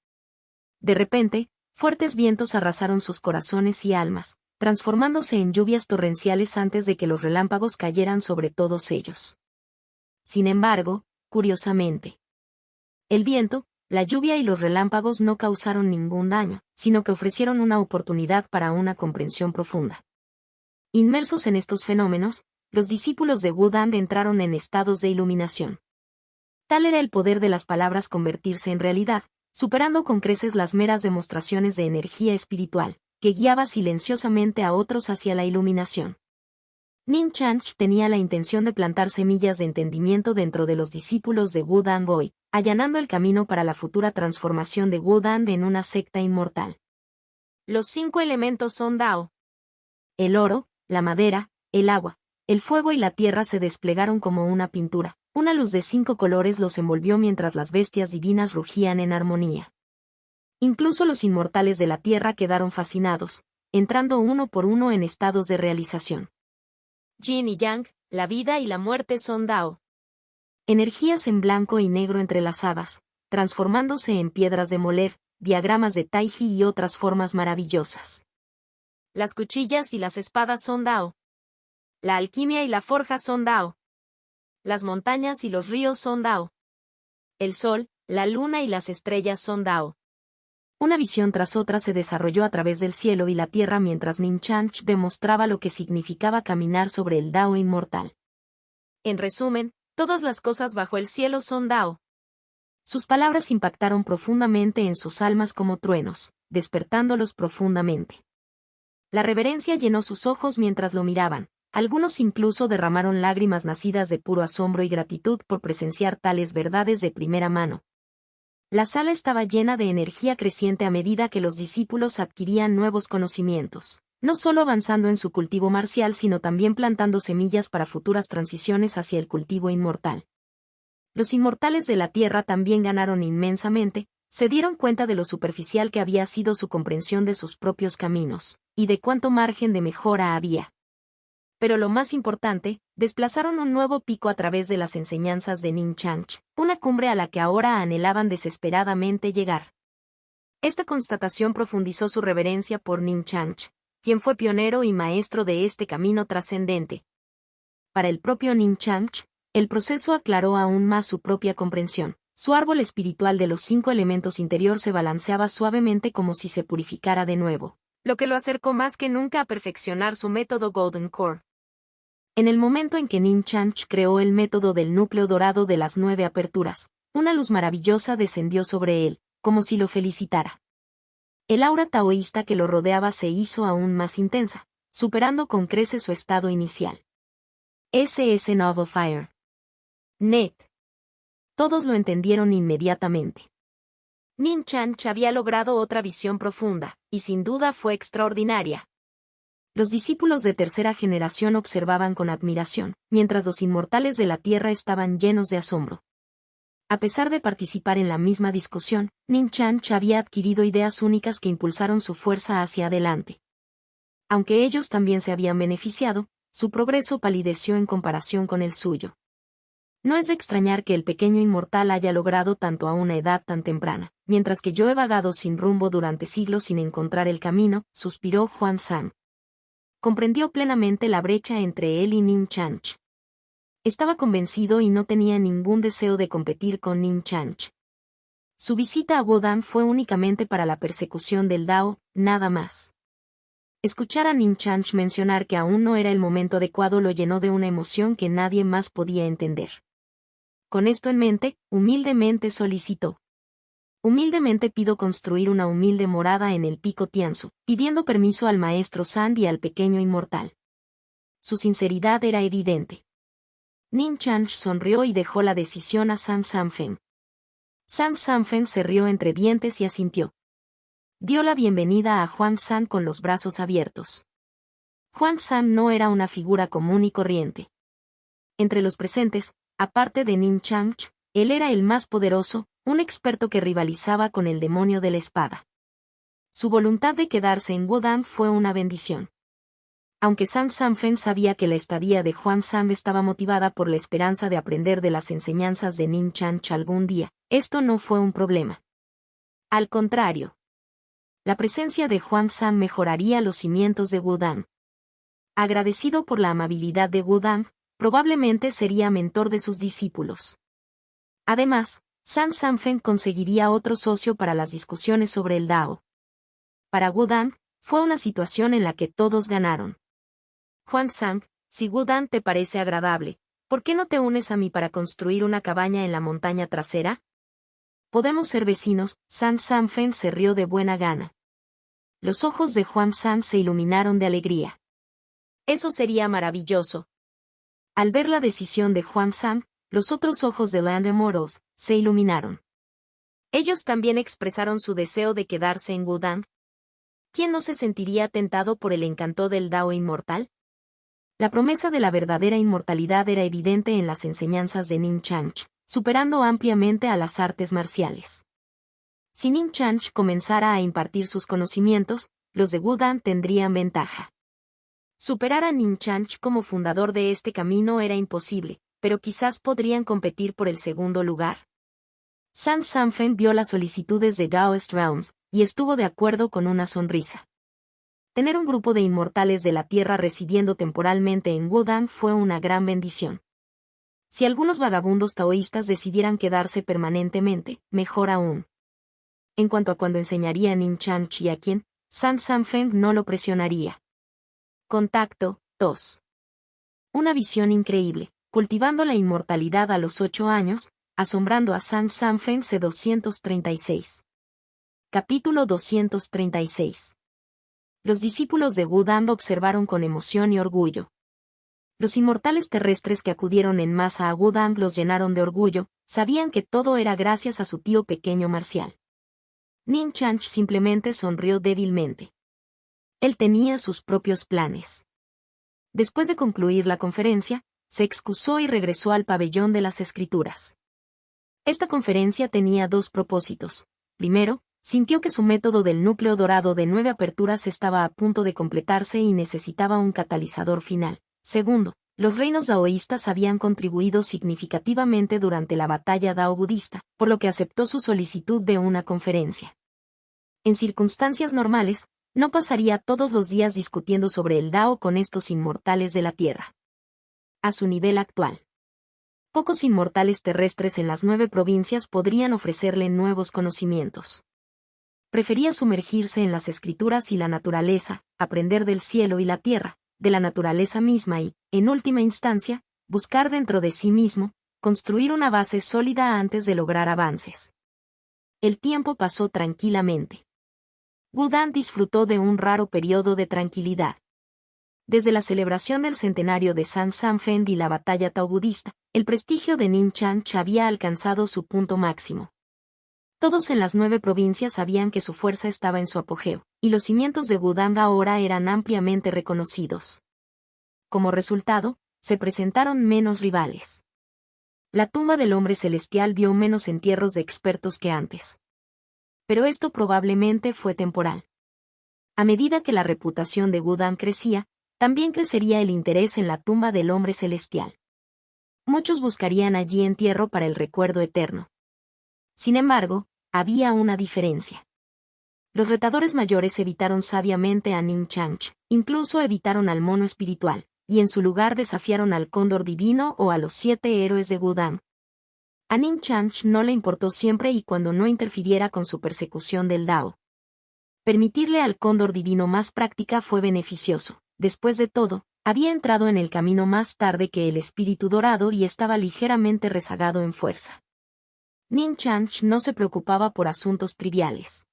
De repente, fuertes vientos arrasaron sus corazones y almas, transformándose en lluvias torrenciales antes de que los relámpagos cayeran sobre todos ellos. Sin embargo, curiosamente, El viento, la lluvia y los relámpagos no causaron ningún daño, sino que ofrecieron una oportunidad para una comprensión profunda. Inmersos en estos fenómenos, los discípulos de Wudang entraron en estados de iluminación. Tal era el poder de las palabras convertirse en realidad, superando con creces las meras demostraciones de energía espiritual, que guiaba silenciosamente a otros hacia la iluminación. Nin Chanch tenía la intención de plantar semillas de entendimiento dentro de los discípulos de Wudang Boy, allanando el camino para la futura transformación de Wudang en una secta inmortal. Los 5 elementos son Dao. El oro, la madera, el agua, el fuego y la tierra se desplegaron como una pintura. Una luz de 5 colores los envolvió mientras las bestias divinas rugían en armonía. Incluso los inmortales de la tierra quedaron fascinados, entrando uno por uno en estados de realización. Yin y Yang, la vida y la muerte son Dao. Energías en blanco y negro entrelazadas, transformándose en piedras de moler, diagramas de Taiji y otras formas maravillosas. Las cuchillas y las espadas son Dao. La alquimia y la forja son Dao. Las montañas y los ríos son Dao. El sol, la luna y las estrellas son Dao. Una visión tras otra se desarrolló a través del cielo y la tierra mientras Nin Chanch demostraba lo que significaba caminar sobre el Dao inmortal. En resumen, todas las cosas bajo el cielo son Dao. Sus palabras impactaron profundamente en sus almas como truenos, despertándolos profundamente. La reverencia llenó sus ojos mientras lo miraban. Algunos incluso derramaron lágrimas nacidas de puro asombro y gratitud por presenciar tales verdades de primera mano. La sala estaba llena de energía creciente a medida que los discípulos adquirían nuevos conocimientos, no solo avanzando en su cultivo marcial sino también plantando semillas para futuras transiciones hacia el cultivo inmortal. Los inmortales de la tierra también ganaron inmensamente, se dieron cuenta de lo superficial que había sido su comprensión de sus propios caminos, y de cuánto margen de mejora había. Pero lo más importante, desplazaron un nuevo pico a través de las enseñanzas de Nin Chanch, una cumbre a la que ahora anhelaban desesperadamente llegar. Esta constatación profundizó su reverencia por Nin Chanch, quien fue pionero y maestro de este camino trascendente. Para el propio Nin Chanch, el proceso aclaró aún más su propia comprensión. Su árbol espiritual de los 5 elementos interior se balanceaba suavemente como si se purificara de nuevo, lo que lo acercó más que nunca a perfeccionar su método Golden Core. En el momento en que Nin Chanch creó el método del núcleo dorado de las 9 aperturas, una luz maravillosa descendió sobre él, como si lo felicitara. El aura taoísta que lo rodeaba se hizo aún más intensa, superando con creces su estado inicial. SS Novel Fire. Net. Todos lo entendieron inmediatamente. Nin Chanch había logrado otra visión profunda, y sin duda fue extraordinaria. Los discípulos de tercera generación observaban con admiración, mientras los inmortales de la tierra estaban llenos de asombro. A pesar de participar en la misma discusión, Nin Chanch había adquirido ideas únicas que impulsaron su fuerza hacia adelante. Aunque ellos también se habían beneficiado, su progreso palideció en comparación con el suyo. No es de extrañar que el pequeño inmortal haya logrado tanto a una edad tan temprana, mientras que yo he vagado sin rumbo durante siglos sin encontrar el camino, suspiró Huan San. Comprendió plenamente la brecha entre él y Nin Chanch. Estaba convencido y no tenía ningún deseo de competir con Nin Chanch. Su visita a Wudang fue únicamente para la persecución del Dao, nada más. Escuchar a Nin Chanch mencionar que aún no era el momento adecuado lo llenó de una emoción que nadie más podía entender. Con esto en mente, humildemente solicitó. Humildemente pido construir una humilde morada en el pico Tianzu, pidiendo permiso al maestro Sand y al pequeño inmortal. Su sinceridad era evidente. Nin Chanch sonrió y dejó la decisión a San Sanfen. San Sanfen se rió entre dientes y asintió. Dio la bienvenida a Huan San con los brazos abiertos. Huan San no era una figura común y corriente. Entre los presentes, aparte de Nin Chanch, él era el más poderoso, un experto que rivalizaba con el demonio de la espada. Su voluntad de quedarse en Wudang fue una bendición. Aunque San Sanfen sabía que la estadía de Huan San estaba motivada por la esperanza de aprender de las enseñanzas de Nin Chanch algún día, esto no fue un problema. Al contrario, la presencia de Huan San mejoraría los cimientos de Wudang. Agradecido por la amabilidad de Wudang, probablemente sería mentor de sus discípulos. Además, San Sanfen conseguiría otro socio para las discusiones sobre el Dao. Para Wudang, fue una situación en la que todos ganaron. Huangsang, si Wudang te parece agradable, ¿por qué no te unes a mí para construir una cabaña en la montaña trasera? Podemos ser vecinos. San Sanfen se rió de buena gana. Los ojos de Huangsang se iluminaron de alegría. Eso sería maravilloso. Al ver la decisión de Huangsang, los otros ojos de Land Immortals se iluminaron. Ellos también expresaron su deseo de quedarse en Wudang. ¿Quién no se sentiría tentado por el encanto del Dao inmortal? La promesa de la verdadera inmortalidad era evidente en las enseñanzas de Ning Chanch, superando ampliamente a las artes marciales. Si Ning Chanch comenzara a impartir sus conocimientos, los de Wudang tendrían ventaja. Superar a Ning Chanch como fundador de este camino era imposible, pero quizás podrían competir por el segundo lugar. San Sanfen vio las solicitudes de Daoist Realms, y estuvo de acuerdo con una sonrisa. Tener un grupo de inmortales de la Tierra residiendo temporalmente en Wudang fue una gran bendición. Si algunos vagabundos taoístas decidieran quedarse permanentemente, mejor aún. En cuanto a cuándo enseñaría a Ning Chanch y a quién, San Sanfen no lo presionaría. Contacto 2. Una visión increíble, cultivando la inmortalidad a los 8 años, asombrando a San Sanfen C236. Capítulo 236. Los discípulos de Wudang observaron con emoción y orgullo. Los inmortales terrestres que acudieron en masa a Wudang los llenaron de orgullo, sabían que todo era gracias a su tío pequeño marcial. Ning Chanch simplemente sonrió débilmente. Él tenía sus propios planes. Después de concluir la conferencia, se excusó y regresó al pabellón de las escrituras. Esta conferencia tenía dos propósitos. Primero, sintió que su método del núcleo dorado de 9 aperturas estaba a punto de completarse y necesitaba un catalizador final. Segundo, los reinos daoístas habían contribuido significativamente durante la batalla dao-budista, por lo que aceptó su solicitud de una conferencia. En circunstancias normales, no pasaría todos los días discutiendo sobre el Dao con estos inmortales de la Tierra. A su nivel actual. Pocos inmortales terrestres en las 9 provincias podrían ofrecerle nuevos conocimientos. Prefería sumergirse en las escrituras y la naturaleza, aprender del cielo y la tierra, de la naturaleza misma y, en última instancia, buscar dentro de sí mismo, construir una base sólida antes de lograr avances. El tiempo pasó tranquilamente. Wudang disfrutó de un raro periodo de tranquilidad. Desde la celebración del centenario de San Sanfen y la batalla taobudista, el prestigio de Ning Chanch había alcanzado su punto máximo. Todos en las 9 provincias sabían que su fuerza estaba en su apogeo, y los cimientos de Wudang ahora eran ampliamente reconocidos. Como resultado, se presentaron menos rivales. La tumba del hombre celestial vio menos entierros de expertos que antes. Pero esto probablemente fue temporal. A medida que la reputación de Wudang crecía, también crecería el interés en la tumba del hombre celestial. Muchos buscarían allí entierro para el recuerdo eterno. Sin embargo, había una diferencia. Los retadores mayores evitaron sabiamente a Ning Chanch, incluso evitaron al mono espiritual, y en su lugar desafiaron al cóndor divino o a los 7 héroes de Wudang. A Ning Chanch no le importó siempre y cuando no interfiriera con su persecución del Dao. Permitirle al cóndor divino más práctica fue beneficioso. Después de todo, había entrado en el camino más tarde que el espíritu dorado y estaba ligeramente rezagado en fuerza. Ning Chanch no se preocupaba por asuntos triviales.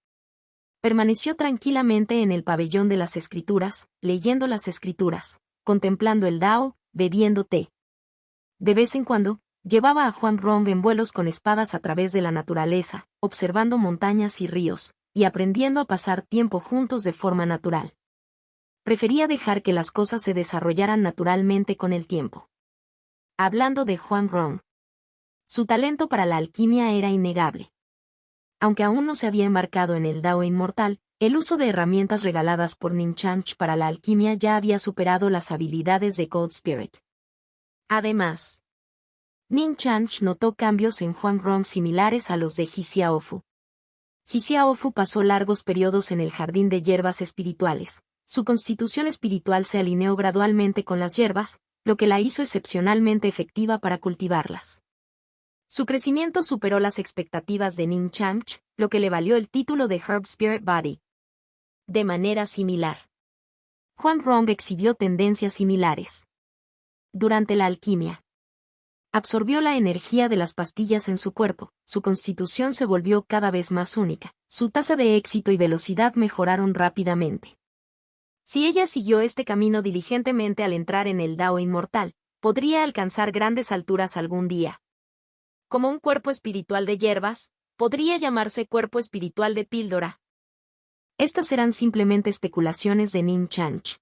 Permaneció tranquilamente en el pabellón de las escrituras, leyendo las escrituras, contemplando el Dao, bebiendo té. De vez en cuando, llevaba a Huangrong en vuelos con espadas a través de la naturaleza, observando montañas y ríos, y aprendiendo a pasar tiempo juntos de forma natural. Prefería dejar que las cosas se desarrollaran naturalmente con el tiempo. Hablando de Huangrong. Su talento para la alquimia era innegable. Aunque aún no se había embarcado en el Dao inmortal, el uso de herramientas regaladas por Ning Chanch para la alquimia ya había superado las habilidades de Cold Spirit. Además, Ning Chanch notó cambios en Huangrong similares a los de Jixiaofu. Jixiaofu pasó largos periodos en el jardín de hierbas espirituales. Su constitución espiritual se alineó gradualmente con las hierbas, lo que la hizo excepcionalmente efectiva para cultivarlas. Su crecimiento superó las expectativas de Ning Changch, lo que le valió el título de Herb Spirit Body. De manera similar, Huang Rong exhibió tendencias similares. Durante la alquimia, absorbió la energía de las pastillas en su cuerpo, su constitución se volvió cada vez más única, su tasa de éxito y velocidad mejoraron rápidamente. Si ella siguió este camino diligentemente al entrar en el Dao inmortal, podría alcanzar grandes alturas algún día. Como un cuerpo espiritual de hierbas, podría llamarse cuerpo espiritual de píldora. Estas eran simplemente especulaciones de Ning Changch.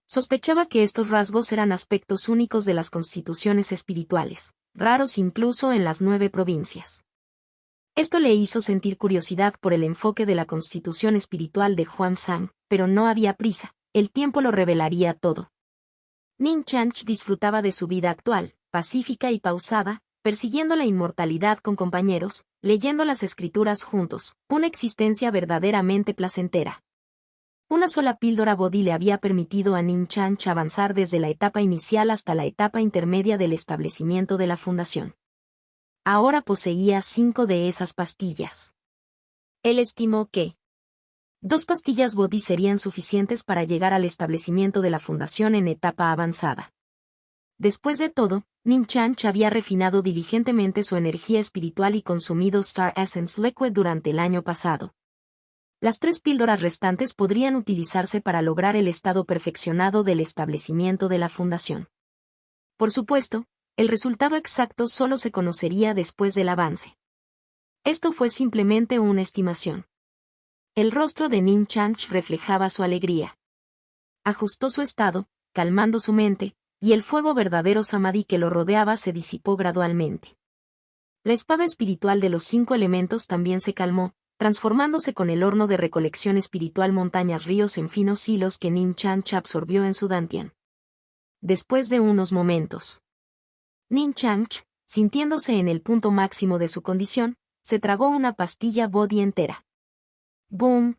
Sospechaba que estos rasgos eran aspectos únicos de las constituciones espirituales, raros incluso en las 9 provincias. Esto le hizo sentir curiosidad por el enfoque de la constitución espiritual de Huangshan, pero no había prisa, el tiempo lo revelaría todo. Ning Changch disfrutaba de su vida actual, pacífica y pausada, persiguiendo la inmortalidad con compañeros, leyendo las escrituras juntos, una existencia verdaderamente placentera. Una sola píldora Bodhi le había permitido a Ning Changch avanzar desde la etapa inicial hasta la etapa intermedia del establecimiento de la fundación. Ahora poseía 5 de esas pastillas. Él estimó que 2 pastillas Bodhi serían suficientes para llegar al establecimiento de la fundación en etapa avanzada. Después de todo, Ning Changch había refinado diligentemente su energía espiritual y consumido Star Essence Liquid durante el año pasado. Las 3 píldoras restantes podrían utilizarse para lograr el estado perfeccionado del establecimiento de la fundación. Por supuesto, el resultado exacto solo se conocería después del avance. Esto fue simplemente una estimación. El rostro de Ning Changch reflejaba su alegría. Ajustó su estado, calmando su mente, y el fuego verdadero samadhi que lo rodeaba se disipó gradualmente. La espada espiritual de los 5 elementos también se calmó, transformándose con el horno de recolección espiritual montañas ríos en finos hilos que Ning Changch absorbió en su dantian. Después de unos momentos, Ning Changch, sintiéndose en el punto máximo de su condición, se tragó una pastilla Bodhi entera. ¡Boom!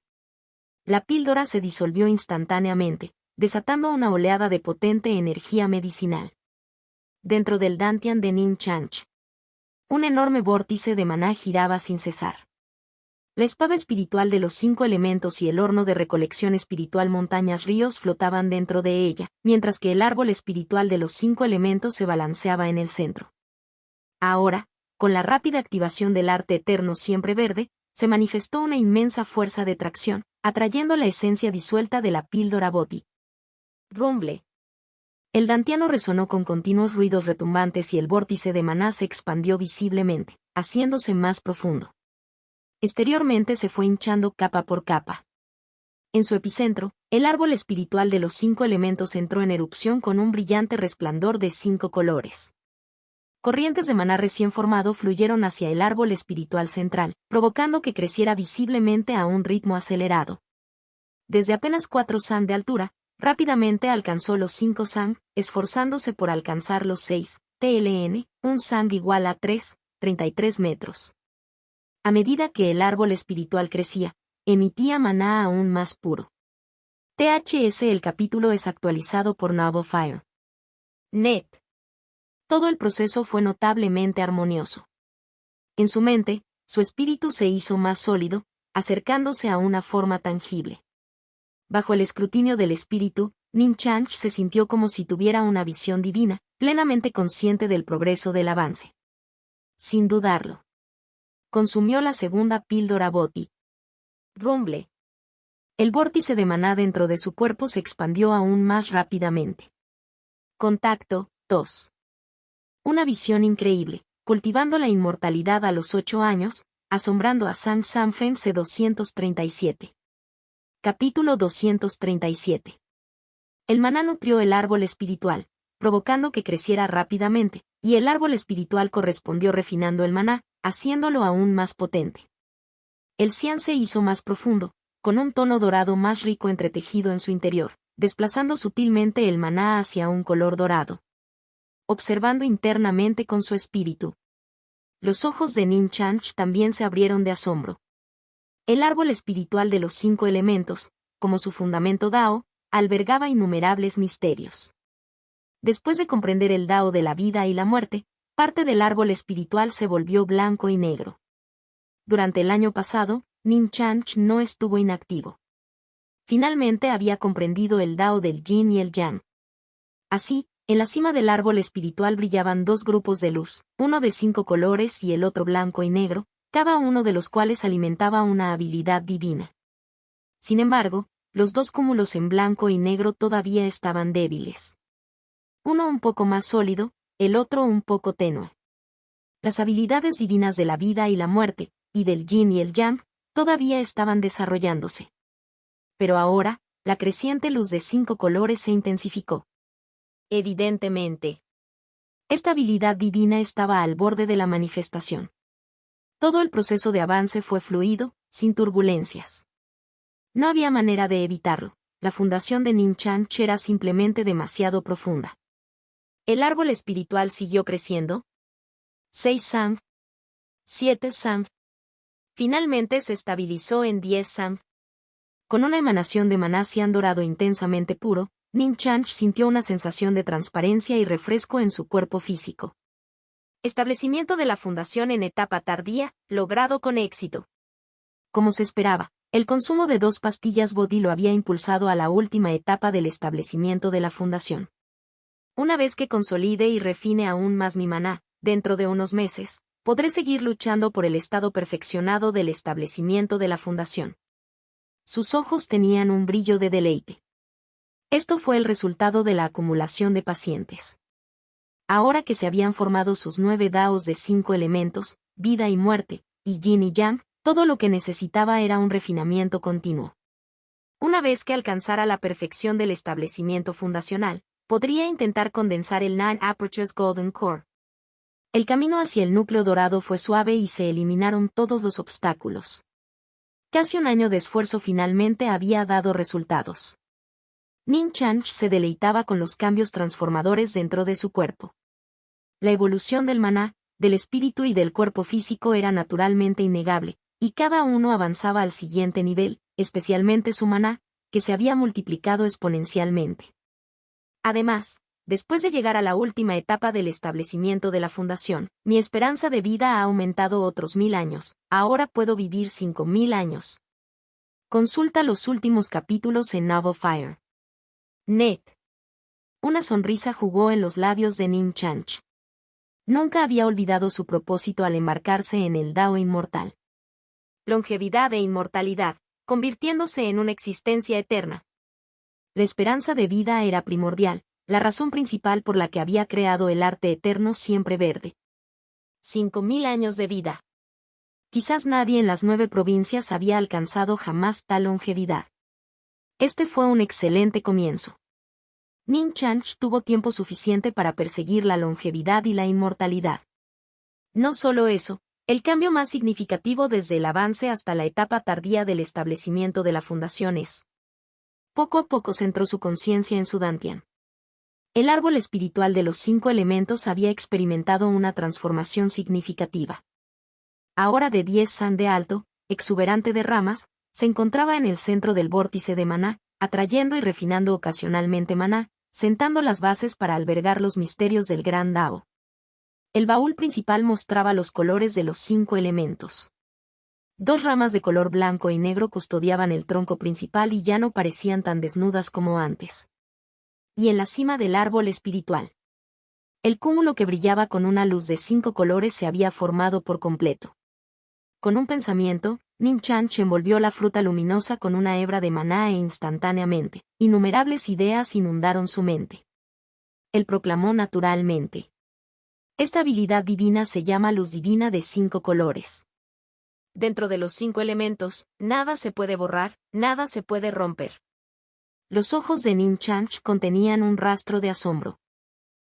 La píldora se disolvió instantáneamente, desatando una oleada de potente energía medicinal. Dentro del dantian de Ning Changch, un enorme vórtice de maná giraba sin cesar. La espada espiritual de los 5 elementos y el horno de recolección espiritual montañas ríos flotaban dentro de ella, mientras que el árbol espiritual de los 5 elementos se balanceaba en el centro. Ahora, con la rápida activación del arte eterno siempre verde, se manifestó una inmensa fuerza de tracción, atrayendo la esencia disuelta de la píldora Bodhi. Rumble. El dantiano resonó con continuos ruidos retumbantes y el vórtice de maná se expandió visiblemente, haciéndose más profundo. Exteriormente se fue hinchando capa por capa. En su epicentro, el árbol espiritual de los 5 elementos entró en erupción con un brillante resplandor de 5 colores. Corrientes de maná recién formado fluyeron hacia el árbol espiritual central, provocando que creciera visiblemente a un ritmo acelerado. Desde apenas 4 san de altura, rápidamente alcanzó los 5 san, esforzándose por alcanzar los 6 TLN, un san igual a 33 metros. A medida que el árbol espiritual crecía, emitía maná aún más puro. THS El capítulo es actualizado por Novelfire. Net. Todo el proceso fue notablemente armonioso. En su mente, su espíritu se hizo más sólido, acercándose a una forma tangible. Bajo el escrutinio del espíritu, Ning Changch se sintió como si tuviera una visión divina, plenamente consciente del progreso del avance. Sin dudarlo, consumió la segunda píldora Bodhi. Rumble. El vórtice de maná dentro de su cuerpo se expandió aún más rápidamente. Contacto 2. Una visión increíble, cultivando la inmortalidad a los 8 años, asombrando a Sang Sanfen C237. Capítulo 237. El maná nutrió el árbol espiritual, provocando que creciera rápidamente, y el árbol espiritual correspondió refinando el maná, haciéndolo aún más potente. El cian se hizo más profundo, con un tono dorado más rico entretejido en su interior, desplazando sutilmente el maná hacia un color dorado. Observando internamente con su espíritu. Los ojos de Ning Changch también se abrieron de asombro. El árbol espiritual de los 5 elementos, como su fundamento Dao, albergaba innumerables misterios. Después de comprender el Dao de la vida y la muerte, Parte del árbol espiritual se volvió blanco y negro. Durante el año pasado, Nin Chanch no estuvo inactivo. Finalmente había comprendido el Dao del Yin y el Yang. Así, en la cima del árbol espiritual brillaban dos grupos de luz, uno de 5 colores y el otro blanco y negro, cada uno de los cuales alimentaba una habilidad divina. Sin embargo, los dos cúmulos en blanco y negro todavía estaban débiles. Uno un poco más sólido, el otro un poco tenue. Las habilidades divinas de la vida y la muerte, y del Yin y el Yang, todavía estaban desarrollándose. Pero ahora, la creciente luz de 5 colores se intensificó. Evidentemente, esta habilidad divina estaba al borde de la manifestación. Todo el proceso de avance fue fluido, sin turbulencias. No había manera de evitarlo. La fundación de Nin Chanch era simplemente demasiado profunda. El árbol espiritual siguió creciendo. 6 Sang. 7 Sang. Finalmente se estabilizó en 10 Sang. Con una emanación de maná cian dorado intensamente puro, Nin Chanch sintió una sensación de transparencia y refresco en su cuerpo físico. Establecimiento de la fundación en etapa tardía, logrado con éxito. Como se esperaba, el consumo de 2 pastillas Bodhi lo había impulsado a la última etapa del establecimiento de la fundación. Una vez que consolide y refine aún más mi maná, dentro de unos meses, podré seguir luchando por el estado perfeccionado del establecimiento de la fundación. Sus ojos tenían un brillo de deleite. Esto fue el resultado de la acumulación de pacientes. Ahora que se habían formado sus 9 daos de 5 elementos, vida y muerte, y yin y yang, todo lo que necesitaba era un refinamiento continuo. Una vez que alcanzara la perfección del establecimiento fundacional, podría intentar condensar el Nine Apertures Golden Core. El camino hacia el núcleo dorado fue suave y se eliminaron todos los obstáculos. Casi un año de esfuerzo finalmente había dado resultados. Nin Chanch se deleitaba con los cambios transformadores dentro de su cuerpo. La evolución del maná, del espíritu y del cuerpo físico era naturalmente innegable, y cada uno avanzaba al siguiente nivel, especialmente su maná, que se había multiplicado exponencialmente. Además, después de llegar a la última etapa del establecimiento de la fundación, mi esperanza de vida ha aumentado otros 1000 años, ahora puedo vivir 5000 años. Consulta los últimos capítulos en Novelfire. Net. Una sonrisa jugó en los labios de Nin Chanch. Nunca había olvidado su propósito al embarcarse en el Dao inmortal. Longevidad e inmortalidad, convirtiéndose en una existencia eterna. La esperanza de vida era primordial, la razón principal por la que había creado el arte eterno siempre verde. 5000 años de vida. Quizás nadie en las 9 provincias había alcanzado jamás tal longevidad. Este fue un excelente comienzo. Nin Chanch tuvo tiempo suficiente para perseguir la longevidad y la inmortalidad. No solo eso, el cambio más significativo desde el avance hasta la etapa tardía del establecimiento de la fundación es. Poco a poco centró su conciencia en su Dantian. El árbol espiritual de los 5 elementos había experimentado una transformación significativa. Ahora de 10 san de alto, exuberante de ramas, se encontraba en el centro del vórtice de maná, atrayendo y refinando ocasionalmente maná, sentando las bases para albergar los misterios del gran Dao. El baúl principal mostraba los colores de los 5 elementos. 2 ramas de color blanco y negro custodiaban el tronco principal y ya no parecían tan desnudas como antes. Y en la cima del árbol espiritual, el cúmulo que brillaba con una luz de 5 colores se había formado por completo. Con un pensamiento, Nin Chanch envolvió la fruta luminosa con una hebra de maná e instantáneamente, innumerables ideas inundaron su mente. Él proclamó naturalmente. Esta habilidad divina se llama luz divina de 5 colores. Dentro de los 5 elementos, nada se puede borrar, nada se puede romper. Los ojos de Nin Chanch contenían un rastro de asombro.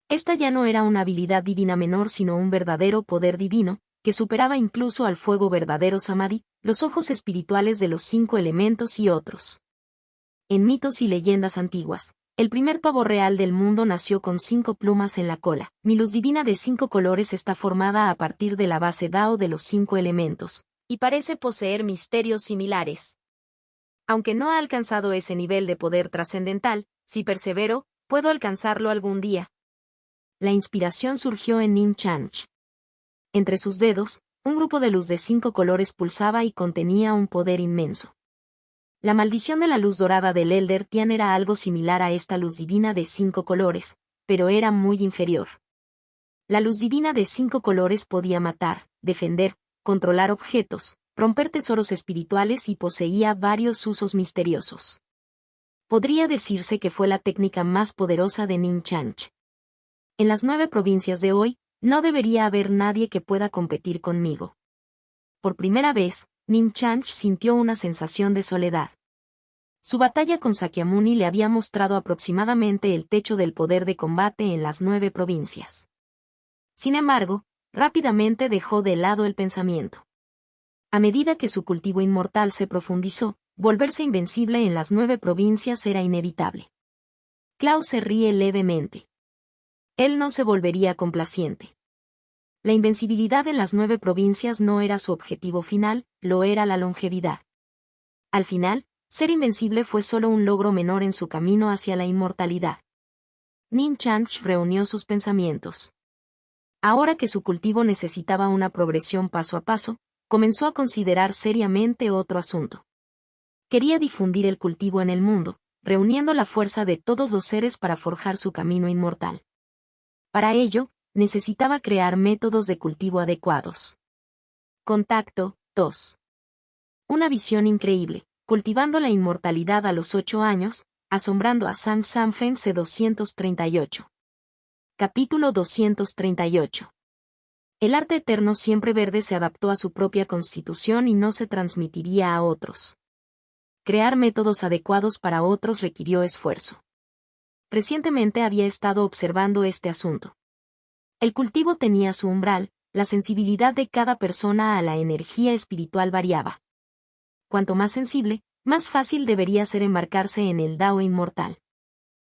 Esta ya no era una habilidad divina menor sino un verdadero poder divino, que superaba incluso al fuego verdadero Samadhi, los ojos espirituales de los 5 elementos y otros. En mitos y leyendas antiguas, el primer pavo real del mundo nació con 5 plumas en la cola. Mi luz divina de 5 colores está formada a partir de la base Dao de los 5 elementos, y parece poseer misterios similares. Aunque no ha alcanzado ese nivel de poder trascendental, si persevero, puedo alcanzarlo algún día. la inspiración surgió en Ning Chanch. Entre sus dedos, un grupo de luz de 5 colores pulsaba y contenía un poder inmenso. La maldición de la luz dorada del Elder Tian era algo similar a esta luz divina de 5 colores, pero era muy inferior. La luz divina de 5 colores podía matar, defender, controlar objetos, romper tesoros espirituales y poseía varios usos misteriosos. Podría decirse que fue la técnica más poderosa de Ning Chanch. En las 9 provincias de hoy, no debería haber nadie que pueda competir conmigo. Por primera vez, Ning Chanch sintió una sensación de soledad. Su batalla con Sakyamuni le había mostrado aproximadamente el techo del poder de combate en las 9 provincias. Sin embargo, rápidamente dejó de lado el pensamiento. A medida que su cultivo inmortal se profundizó, volverse invencible en las 9 provincias era inevitable. Klaus se ríe levemente. Él no se volvería complaciente. La invencibilidad en las 9 provincias no era su objetivo final, lo era la longevidad. Al final, ser invencible fue solo un logro menor en su camino hacia la inmortalidad. Ning Chanch reunió sus pensamientos. Ahora que su cultivo necesitaba una progresión paso a paso, comenzó a considerar seriamente otro asunto. Quería difundir el cultivo en el mundo, reuniendo la fuerza de todos los seres para forjar su camino inmortal. Para ello, necesitaba crear métodos de cultivo adecuados. Contacto 2. Una visión increíble, cultivando la inmortalidad a los 8 años, asombrando a Sang Sanfen C. 238. Capítulo 238. El arte eterno siempre verde se adaptó a su propia constitución y no se transmitiría a otros. Crear métodos adecuados para otros requirió esfuerzo. Recientemente había estado observando este asunto. El cultivo tenía su umbral, la sensibilidad de cada persona a la energía espiritual variaba. Cuanto más sensible, más fácil debería ser embarcarse en el Dao inmortal.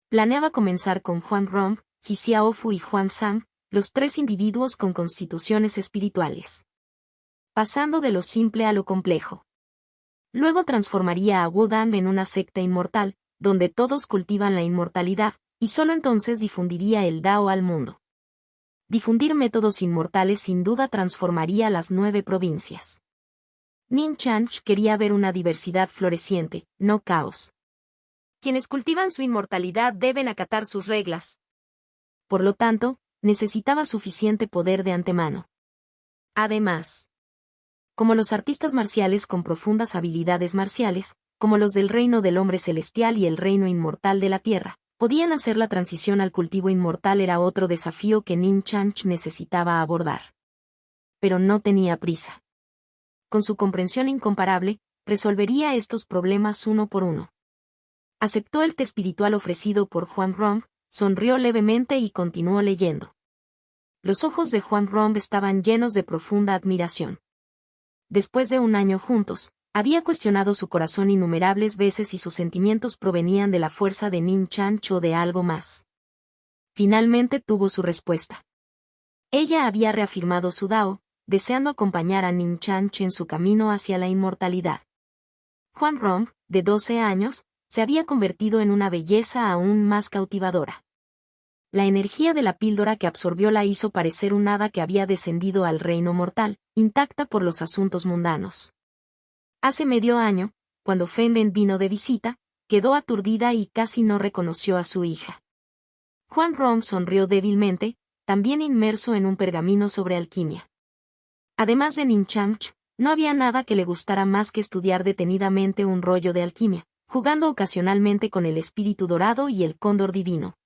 Planeaba comenzar con Huang Rong, Ji Xiaofu y Huang Sang, los 3 individuos con constituciones espirituales. Pasando de lo simple a lo complejo. Luego transformaría a Wudang en una secta inmortal, donde todos cultivan la inmortalidad, y solo entonces difundiría el Dao al mundo. Difundir métodos inmortales sin duda transformaría las 9 provincias. Ning Chanch quería ver una diversidad floreciente, no caos. Quienes cultivan su inmortalidad deben acatar sus reglas. Por lo tanto, necesitaba suficiente poder de antemano. Además, como los artistas marciales con profundas habilidades marciales, como los del reino del hombre celestial y el reino inmortal de la tierra, podían hacer la transición al cultivo inmortal era otro desafío que Ning Chanch necesitaba abordar. Pero no tenía prisa. Con su comprensión incomparable, resolvería estos problemas uno por uno. Aceptó el té espiritual ofrecido por Huang Rong, sonrió levemente y continuó leyendo. Los ojos de Huang Rong estaban llenos de profunda admiración. Después de un año juntos, había cuestionado su corazón innumerables veces y sus sentimientos provenían de la fuerza de Ning Chanch o de algo más. Finalmente tuvo su respuesta. Ella había reafirmado su Dao, deseando acompañar a Ning Chanch en su camino hacia la inmortalidad. Huang Rong, de 12 años, se había convertido en una belleza aún más cautivadora. La energía de la píldora que absorbió la hizo parecer un hada que había descendido al reino mortal, intacta por los asuntos mundanos. Hace medio año, cuando Feng Ben vino de visita, quedó aturdida y casi no reconoció a su hija. Huang Rong sonrió débilmente, también inmerso en un pergamino sobre alquimia. Además de Ning Chanch, no había nada que le gustara más que estudiar detenidamente un rollo de alquimia, jugando ocasionalmente con el espíritu dorado y el cóndor divino.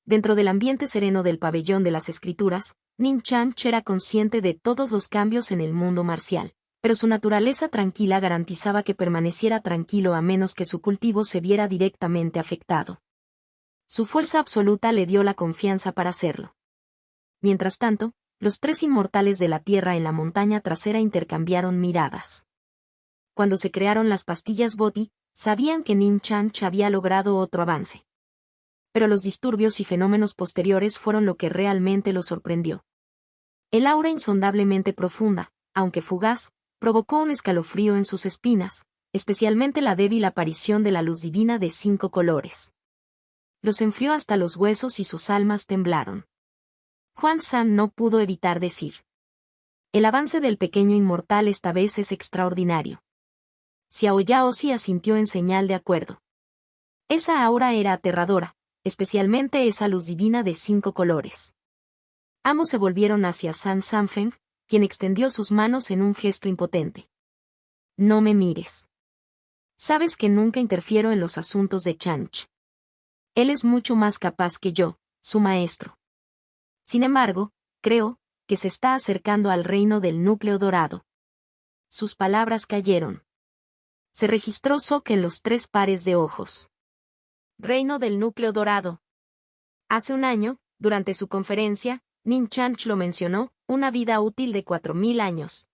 Dentro del ambiente sereno del pabellón de las escrituras, Ning Chanch era consciente de todos los cambios en el mundo marcial, pero su naturaleza tranquila garantizaba que permaneciera tranquilo a menos que su cultivo se viera directamente afectado. Su fuerza absoluta le dio la confianza para hacerlo. Mientras tanto, los 3 inmortales de la tierra en la montaña trasera intercambiaron miradas. Cuando se crearon las pastillas Boti, sabían que Ning Chanch había logrado otro avance. Pero los disturbios y fenómenos posteriores fueron lo que realmente lo sorprendió. El aura insondablemente profunda, aunque fugaz, provocó un escalofrío en sus espinas, especialmente la débil aparición de la luz divina de 5 colores. Los enfrió hasta los huesos y sus almas temblaron. Huang San no pudo evitar decir. El avance del pequeño inmortal esta vez es extraordinario. Xiao Yaozi asintió en señal de acuerdo. Esa aura era aterradora, especialmente esa luz divina de 5 colores. Ambos se volvieron hacia San Sanfeng, quien extendió sus manos en un gesto impotente. No me mires. Sabes que nunca interfiero en los asuntos de Chanch. Él es mucho más capaz que yo, su maestro. Sin embargo, creo que se está acercando al reino del núcleo dorado. Sus palabras cayeron. Se registró shock en los 3 pares de ojos. Reino del núcleo dorado. Hace un año, durante su conferencia, Ning Chanch lo mencionó, una vida útil de 4000 años.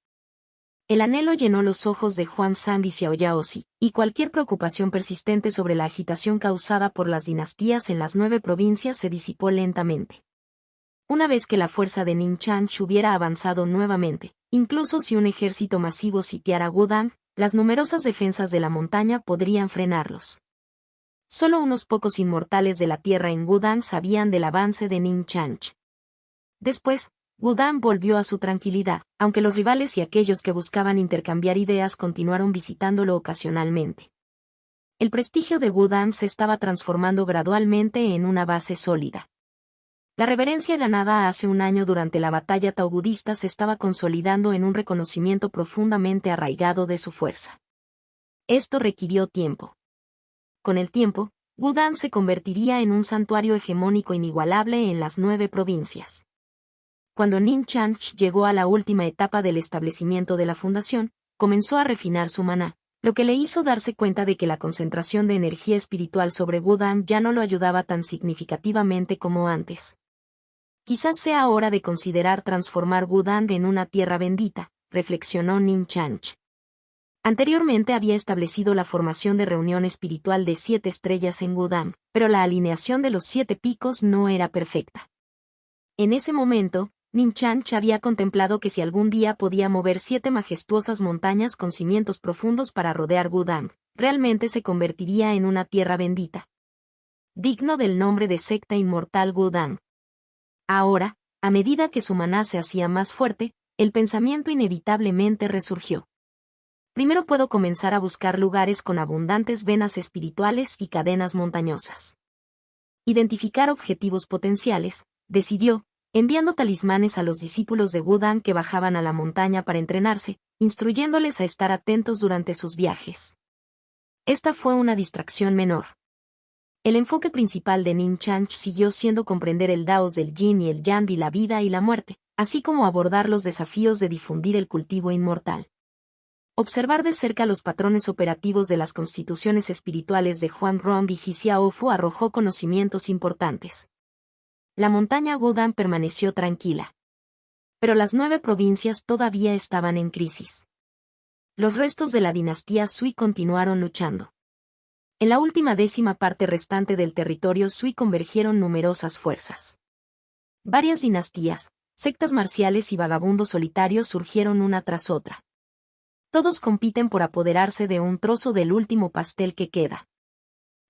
El anhelo llenó los ojos de Huang San y Xiao Yaozi, y cualquier preocupación persistente sobre la agitación causada por las dinastías en las 9 provincias se disipó lentamente. Una vez que la fuerza de Ning Chanch hubiera avanzado nuevamente, incluso si un ejército masivo sitiara Wudang, las numerosas defensas de la montaña podrían frenarlos. Solo unos pocos inmortales de la tierra en Wudang sabían del avance de Ning Chanch. Después, Wudang volvió a su tranquilidad, aunque los rivales y aquellos que buscaban intercambiar ideas continuaron visitándolo ocasionalmente. El prestigio de Wudang se estaba transformando gradualmente en una base sólida. La reverencia ganada hace un año durante la batalla taobudista se estaba consolidando en un reconocimiento profundamente arraigado de su fuerza. Esto requirió tiempo. Con el tiempo, Wudang se convertiría en un santuario hegemónico inigualable en las 9 provincias. Cuando Ning Chanch llegó a la última etapa del establecimiento de la fundación, comenzó a refinar su maná, lo que le hizo darse cuenta de que la concentración de energía espiritual sobre Wudang ya no lo ayudaba tan significativamente como antes. Quizás sea hora de considerar transformar Wudang en una tierra bendita, reflexionó Ning Chanch. Anteriormente había establecido la formación de reunión espiritual de 7 estrellas en Wudang, pero la alineación de los 7 picos no era perfecta. En ese momento, Ning Chanch había contemplado que si algún día podía mover 7 majestuosas montañas con cimientos profundos para rodear Wudang, realmente se convertiría en una tierra bendita. Digno del nombre de secta inmortal Wudang. Ahora, a medida que su maná se hacía más fuerte, el pensamiento inevitablemente resurgió. Primero puedo comenzar a buscar lugares con abundantes venas espirituales y cadenas montañosas. Identificar objetivos potenciales, decidió, enviando talismanes a los discípulos de Wudang que bajaban a la montaña para entrenarse, instruyéndoles a estar atentos durante sus viajes. Esta fue una distracción menor. El enfoque principal de Ning Chanch siguió siendo comprender el Daos del Yin y el Yang y la vida y la muerte, así como abordar los desafíos de difundir el cultivo inmortal. Observar de cerca los patrones operativos de las constituciones espirituales de Huang Rong y Xiaofu arrojó conocimientos importantes. La montaña Wudang permaneció tranquila. Pero las 9 provincias todavía estaban en crisis. Los restos de la dinastía Sui continuaron luchando. En la última 10ª parte restante del territorio Sui convergieron numerosas fuerzas. Varias dinastías, sectas marciales y vagabundos solitarios surgieron una tras otra. Todos compiten por apoderarse de un trozo del último pastel que queda.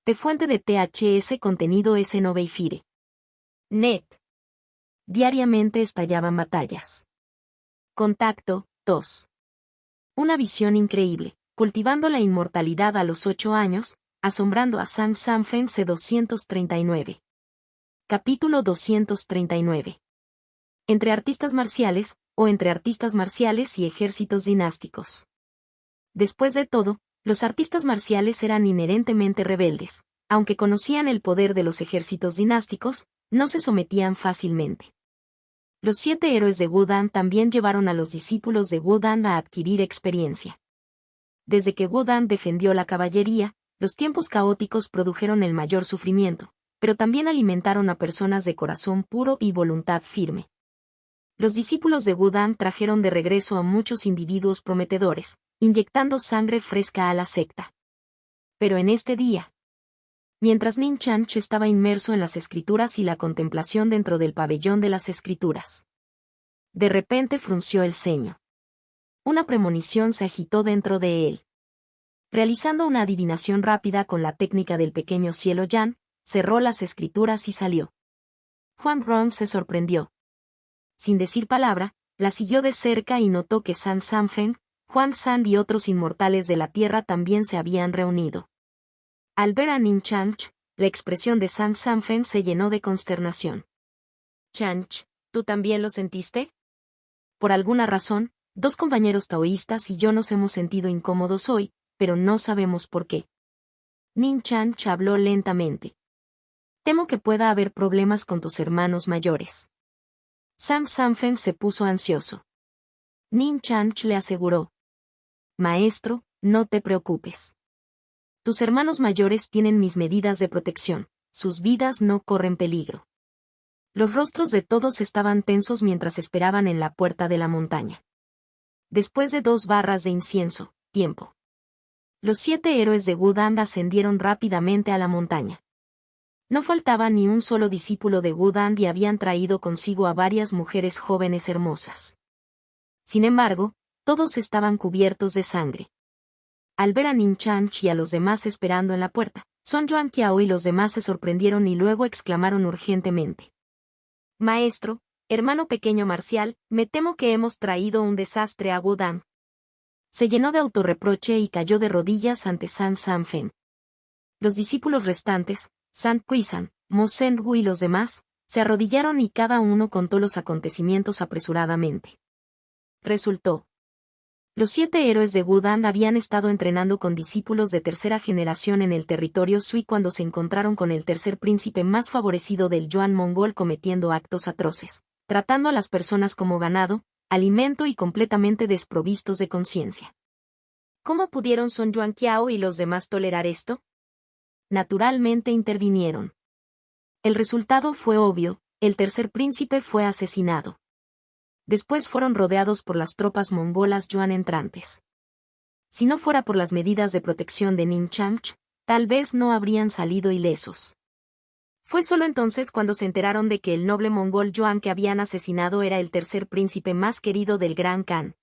De fuente de THS contenido S9 Net. Diariamente estallaban batallas. Contacto, 2. Una visión increíble, cultivando la inmortalidad a los 8 años, asombrando a Sang Sanfeng C239. Capítulo 239. Entre artistas marciales, o entre artistas marciales y ejércitos dinásticos. Después de todo, los artistas marciales eran inherentemente rebeldes, aunque conocían el poder de los ejércitos dinásticos, no se sometían fácilmente. Los 7 héroes de Wudang también llevaron a los discípulos de Wudang a adquirir experiencia. Desde que Wudang defendió la caballería, los tiempos caóticos produjeron el mayor sufrimiento, pero también alimentaron a personas de corazón puro y voluntad firme. Los discípulos de Wudang trajeron de regreso a muchos individuos prometedores, inyectando sangre fresca a la secta. Pero en este día, mientras Ning Chanch estaba inmerso en las escrituras y la contemplación dentro del pabellón de las escrituras, de repente frunció el ceño. Una premonición se agitó dentro de él. Realizando una adivinación rápida con la técnica del pequeño cielo Yan, cerró las escrituras y salió. Huang Rong se sorprendió. Sin decir palabra, la siguió de cerca y notó que San Sanfeng, Huang San y otros inmortales de la tierra también se habían reunido. Al ver a Nin Chanch, la expresión de San Sanfeng se llenó de consternación. Chanch, ¿tú también lo sentiste? Por alguna razón, dos compañeros taoístas y yo nos hemos sentido incómodos hoy, pero no sabemos por qué. Nin Chanch habló lentamente. Temo que pueda haber problemas con tus hermanos mayores. San Sanfeng se puso ansioso. Nin Chanch le aseguró. Maestro, no te preocupes. Tus hermanos mayores tienen mis medidas de protección, sus vidas no corren peligro. Los rostros de todos estaban tensos mientras esperaban en la puerta de la montaña. Después de 2 barras de incienso, tiempo. Los 7 héroes de Wudang ascendieron rápidamente a la montaña. No faltaba ni un solo discípulo de Wudang y habían traído consigo a varias mujeres jóvenes hermosas. Sin embargo, todos estaban cubiertos de sangre. Al ver a Nin Chanch y a los demás esperando en la puerta, Son Yuanqiao y los demás se sorprendieron y luego exclamaron urgentemente. Maestro, hermano pequeño marcial, me temo que hemos traído un desastre a Wudang. Se llenó de autorreproche y cayó de rodillas ante San Sanfeng. Los discípulos restantes, San Kuisan, Mo Zhenwu y los demás, se arrodillaron y cada uno contó los acontecimientos apresuradamente. Resultó. Los 7 héroes de Wudang habían estado entrenando con discípulos de tercera generación en el territorio Sui cuando se encontraron con el tercer príncipe más favorecido del Yuan mongol cometiendo actos atroces, tratando a las personas como ganado, alimento y completamente desprovistos de conciencia. ¿Cómo pudieron Son Yuanqiao y los demás tolerar esto? Naturalmente intervinieron. El resultado fue obvio, el tercer príncipe fue asesinado. Después fueron rodeados por las tropas mongolas Yuan entrantes. Si no fuera por las medidas de protección de Nin Chanch, tal vez no habrían salido ilesos. Fue solo entonces cuando se enteraron de que el noble mongol Yuan que habían asesinado era el tercer príncipe más querido del Gran Khan.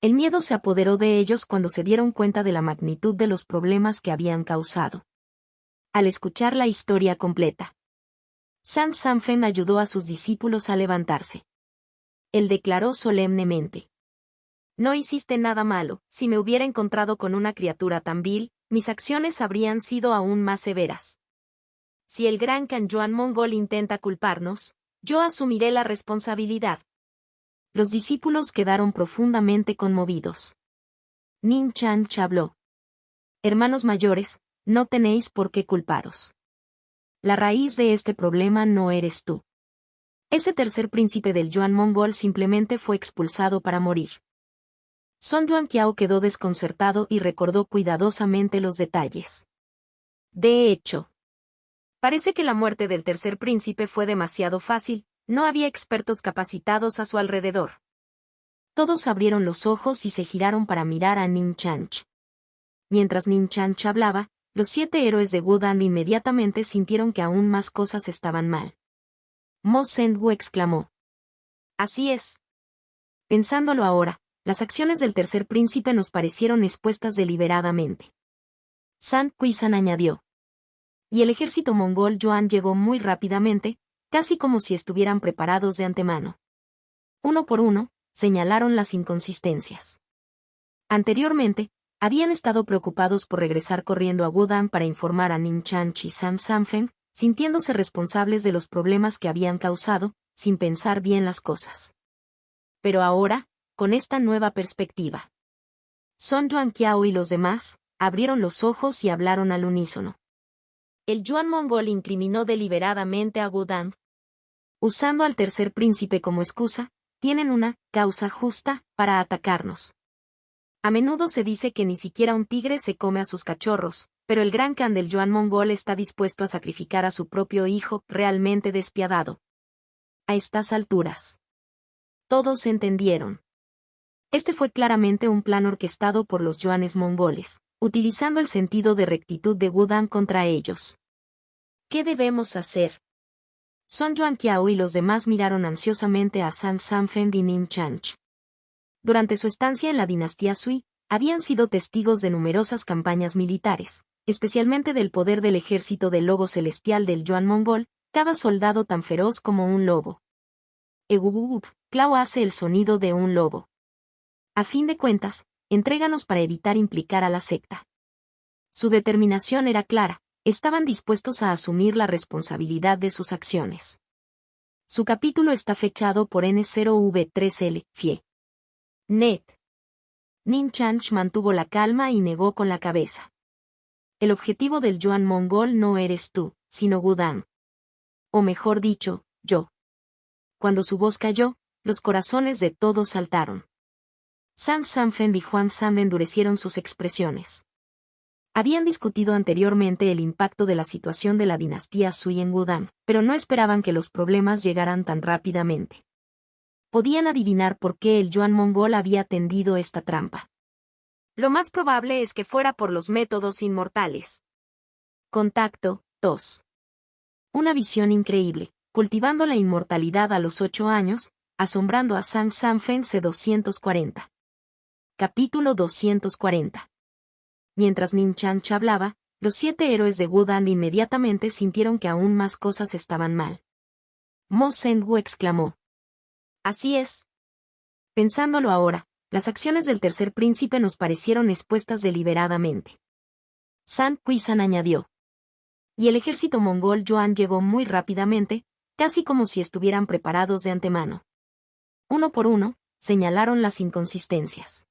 El miedo se apoderó de ellos cuando se dieron cuenta de la magnitud de los problemas que habían causado. Al escuchar la historia completa, San Sanfeng ayudó a sus discípulos a levantarse. Él declaró solemnemente. No hiciste nada malo, si me hubiera encontrado con una criatura tan vil, mis acciones habrían sido aún más severas. Si el gran Khan Yuan mongol intenta culparnos, yo asumiré la responsabilidad. Los discípulos quedaron profundamente conmovidos. Nin Chanch habló. Hermanos mayores, no tenéis por qué culparos. La raíz de este problema no eres tú. Ese tercer príncipe del Yuan mongol simplemente fue expulsado para morir. Son Yuanqiao quedó desconcertado y recordó cuidadosamente los detalles. De hecho, parece que la muerte del tercer príncipe fue demasiado fácil, no había expertos capacitados a su alrededor. Todos abrieron los ojos y se giraron para mirar a Nin Chanch. Mientras Nin Chanch hablaba, los 7 héroes de Wudang inmediatamente sintieron que aún más cosas estaban mal. Mo Zhenwu exclamó. Así es. Pensándolo ahora, las acciones del tercer príncipe nos parecieron expuestas deliberadamente. San Kuisan añadió. Y el ejército mongol Yuan llegó muy rápidamente, casi como si estuvieran preparados de antemano. Uno por uno, señalaron las inconsistencias. Anteriormente, habían estado preocupados por regresar corriendo a Wudang para informar a Nin Chanch y San Sanfeng, sintiéndose responsables de los problemas que habían causado, sin pensar bien las cosas. Pero ahora, con esta nueva perspectiva, Son Yuanqiao y los demás, abrieron los ojos y hablaron al unísono. El Yuan mongol incriminó deliberadamente a Wudang. Usando al tercer príncipe como excusa, tienen una causa justa para atacarnos. A menudo se dice que ni siquiera un tigre se come a sus cachorros, pero el gran Khan del Yuan mongol está dispuesto a sacrificar a su propio hijo, realmente despiadado. A estas alturas, todos entendieron. Este fue claramente un plan orquestado por los yuanes mongoles, utilizando el sentido de rectitud de Wudang contra ellos. ¿Qué debemos hacer? Son Yuanqiao y los demás miraron ansiosamente a San Sanfeng y Nin Chanch. Durante su estancia en la dinastía Sui, habían sido testigos de numerosas campañas militares, especialmente del poder del ejército del lobo celestial del Yuan mongol, cada soldado tan feroz como un lobo. Egugugub, Clau hace el sonido de un lobo. A fin de cuentas, entréganos para evitar implicar a la secta. Su determinación era clara, estaban dispuestos a asumir la responsabilidad de sus acciones. Su capítulo está fechado por N0V3L, FIE. Net. Nin Chanch mantuvo la calma y negó con la cabeza. El objetivo del Yuan mongol no eres tú, sino Wudang. O mejor dicho, yo. Cuando su voz cayó, los corazones de todos saltaron. Zhang Sanfen y Huang San endurecieron sus expresiones. Habían discutido anteriormente el impacto de la situación de la dinastía Sui en Wudang, pero no esperaban que los problemas llegaran tan rápidamente. Podían adivinar por qué el Yuan mongol había tendido esta trampa. Lo más probable es que fuera por los métodos inmortales. Contacto 2. Una visión increíble, cultivando la inmortalidad a los 8 años, asombrando a Zhang Sanfen C240. Capítulo 240. Mientras Nin Chanch hablaba, los 7 héroes de Wudang inmediatamente sintieron que aún más cosas estaban mal. Mo Zengwu exclamó. Así es. Pensándolo ahora, las acciones del tercer príncipe nos parecieron expuestas deliberadamente. San Kuizan añadió. Y el ejército mongol Yuan llegó muy rápidamente, casi como si estuvieran preparados de antemano. Uno por uno, señalaron las inconsistencias.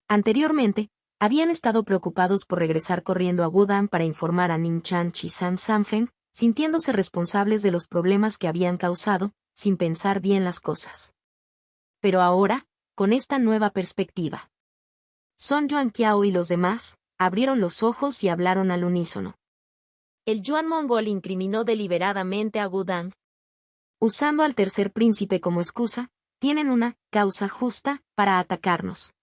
Anteriormente, habían estado preocupados por regresar corriendo a Wudang para informar a Nin Chanch y Zhang Sanfen, sintiéndose responsables de los problemas que habían causado, sin pensar bien las cosas. Pero ahora, con esta nueva perspectiva, Son Yuanqiao y los demás abrieron los ojos y hablaron al unísono. El Yuan mongol incriminó deliberadamente a Wudang. Usando al tercer príncipe como excusa, tienen una causa justa para atacarnos.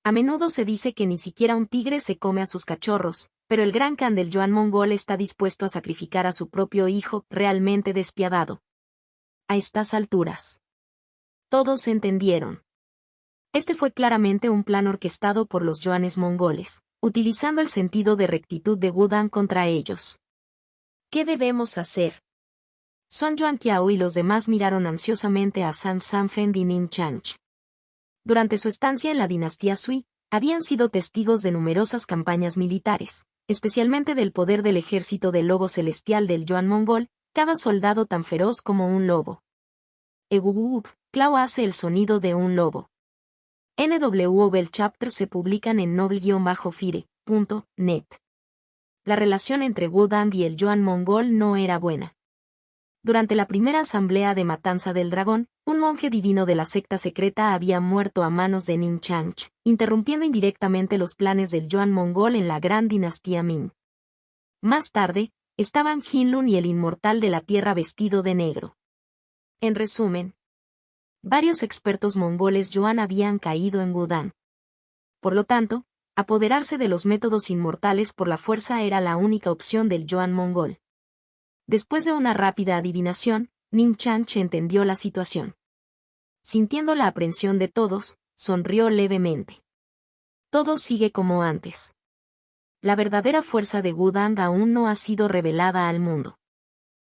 A menudo se dice que ni siquiera un tigre se come a sus cachorros, pero el gran Khan del Yuan mongol está dispuesto a sacrificar a su propio hijo, realmente despiadado. A estas alturas, todos entendieron. Este fue claramente un plan orquestado por los yuanes mongoles, utilizando el sentido de rectitud de Wudang contra ellos. ¿Qué debemos hacer? Son Yuanqiao y los demás miraron ansiosamente a Zhang Sanfen y Nin Chanch. Durante su estancia en la dinastía Sui, habían sido testigos de numerosas campañas militares, especialmente del poder del ejército del lobo celestial del Yuan mongol, cada soldado tan feroz como un lobo. Egugugub, Clau hace el sonido de un lobo. NWO el chapter se publican en noble-fire.net. La relación entre Wudang y el Yuan mongol no era buena. Durante la primera asamblea de Matanza del Dragón, un monje divino de la secta secreta había muerto a manos de Nin Chanch, interrumpiendo indirectamente los planes del Yuan mongol en la gran dinastía Ming. Más tarde, estaban Hinlun y el inmortal de la tierra vestido de negro. En resumen, varios expertos mongoles Yuan habían caído en Wudang. Por lo tanto, apoderarse de los métodos inmortales por la fuerza era la única opción del Yuan mongol. Después de una rápida adivinación, Nin Chanch entendió la situación. Sintiendo la aprensión de todos, sonrió levemente. Todo sigue como antes. La verdadera fuerza de Wudang aún no ha sido revelada al mundo.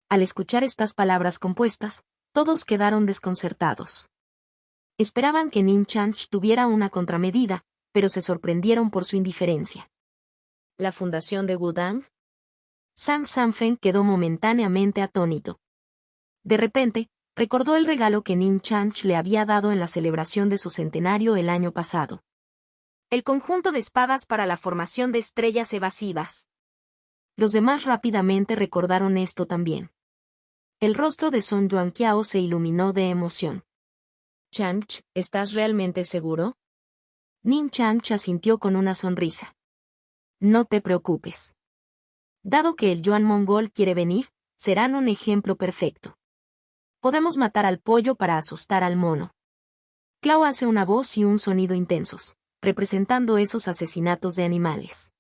Al escuchar estas palabras compuestas, todos quedaron desconcertados. Esperaban que Nin Chanch tuviera una contramedida, pero se sorprendieron por su indiferencia. ¿La fundación de Wudang? Zhang Sanfen quedó momentáneamente atónito. De repente, recordó el regalo que Nin Chanch le había dado en la celebración de su centenario el año pasado. El conjunto de espadas para la formación de estrellas evasivas. Los demás rápidamente recordaron esto también. El rostro de Son Yuanqiao se iluminó de emoción. Chanch, ¿estás realmente seguro? Nin Chanch asintió con una sonrisa. No te preocupes. Dado que el Yuan mongol quiere venir, serán un ejemplo perfecto. Podemos matar al pollo para asustar al mono. Clau hace una voz y un sonido intensos, representando esos asesinatos de animales.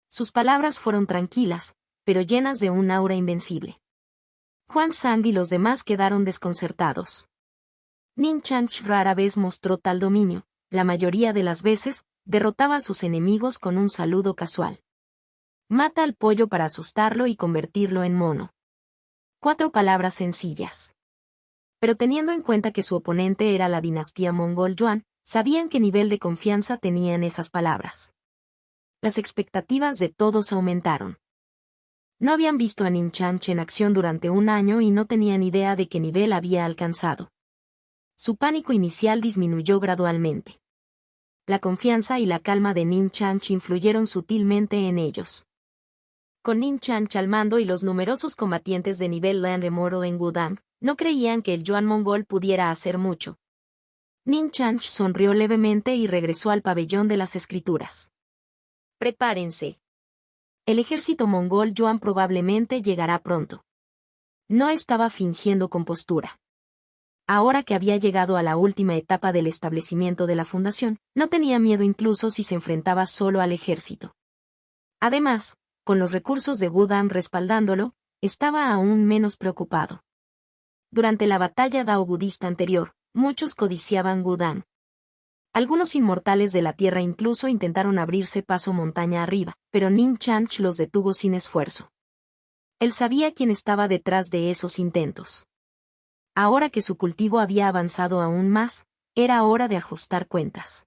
Sus palabras fueron tranquilas, pero llenas de un aura invencible. Huang San y los demás quedaron desconcertados. Nin Chanch rara vez mostró tal dominio, la mayoría de las veces, derrotaba a sus enemigos con un saludo casual. Mata al pollo para asustarlo y convertirlo en mono. 4 palabras sencillas. Pero teniendo en cuenta que su oponente era la dinastía mongol Yuan, sabían qué nivel de confianza tenían esas palabras. Las expectativas de todos aumentaron. No habían visto a Nin Chanch en acción durante un año y no tenían idea de qué nivel había alcanzado. Su pánico inicial disminuyó gradualmente. La confianza y la calma de Nin Chanch influyeron sutilmente en ellos. Con Nin Chanch al mando y los numerosos combatientes de nivel Land Immortal en Wudang, no creían que el Yuan mongol pudiera hacer mucho. Nin Chanch sonrió levemente y regresó al pabellón de las escrituras. Prepárense. El ejército mongol Yuan probablemente llegará pronto. No estaba fingiendo compostura. Ahora que había llegado a la última etapa del establecimiento de la fundación, no tenía miedo incluso si se enfrentaba solo al ejército. Además, con los recursos de Wudang respaldándolo, estaba aún menos preocupado. Durante la batalla dao-budista anterior, muchos codiciaban Wudang. Algunos inmortales de la tierra incluso intentaron abrirse paso montaña arriba, pero Nin Chanch los detuvo sin esfuerzo. Él sabía quién estaba detrás de esos intentos. Ahora que su cultivo había avanzado aún más, era hora de ajustar cuentas.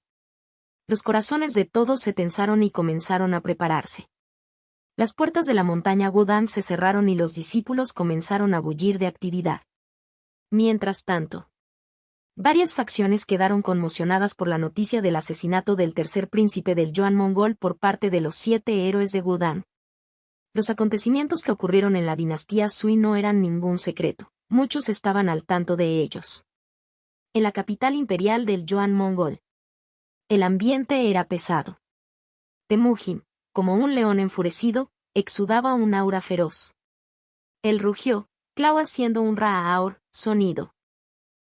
Los corazones de todos se tensaron y comenzaron a prepararse. Las puertas de la montaña Wudang se cerraron y los discípulos comenzaron a bullir de actividad. Mientras tanto, varias facciones quedaron conmocionadas por la noticia del asesinato del tercer príncipe del Yuan mongol por parte de los 7 héroes de Wudang. Los acontecimientos que ocurrieron en la dinastía Sui no eran ningún secreto. Muchos estaban al tanto de ellos. En la capital imperial del Yuan mongol, el ambiente era pesado. Temujin, como un león enfurecido, exudaba un aura feroz. Él rugió, Clau haciendo un ra'aur, sonido.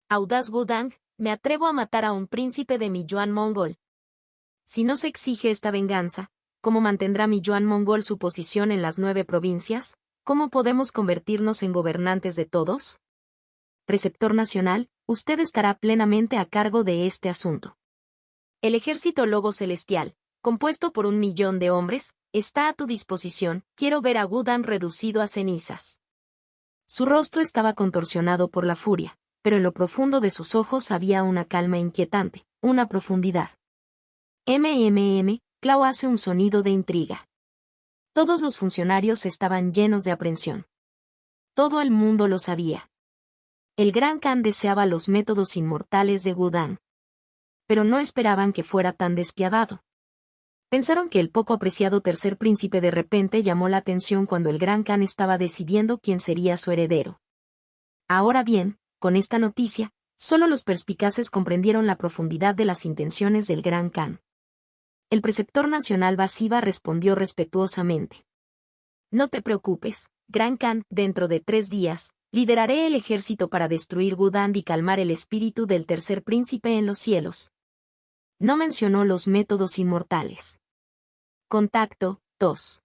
Audaz Wudang, me atrevo a matar a un príncipe de mi Yuan mongol. Si no se exige esta venganza, ¿cómo mantendrá mi Yuan mongol su posición en las 9 provincias? ¿Cómo podemos convertirnos en gobernantes de todos? Preceptor nacional, usted estará plenamente a cargo de este asunto. El ejército lobo celestial, compuesto por 1 millón de hombres, está a tu disposición. Quiero ver a Wudang reducido a cenizas. Su rostro estaba contorsionado por la furia, pero en lo profundo de sus ojos había una calma inquietante, una profundidad. Clau hace un sonido de intriga. Todos los funcionarios estaban llenos de aprensión. Todo el mundo lo sabía. El Gran Khan deseaba los métodos inmortales de Wudang. Pero no esperaban que fuera tan despiadado. Pensaron que el poco apreciado tercer príncipe de repente llamó la atención cuando el Gran Khan estaba decidiendo quién sería su heredero. Ahora bien, con esta noticia, solo los perspicaces comprendieron la profundidad de las intenciones del Gran Khan. El preceptor nacional Vasiva respondió respetuosamente. No te preocupes, Gran Khan, dentro de 3 días, lideraré el ejército para destruir Wudang y calmar el espíritu del tercer príncipe en los cielos. No mencionó los métodos inmortales. Contacto 2.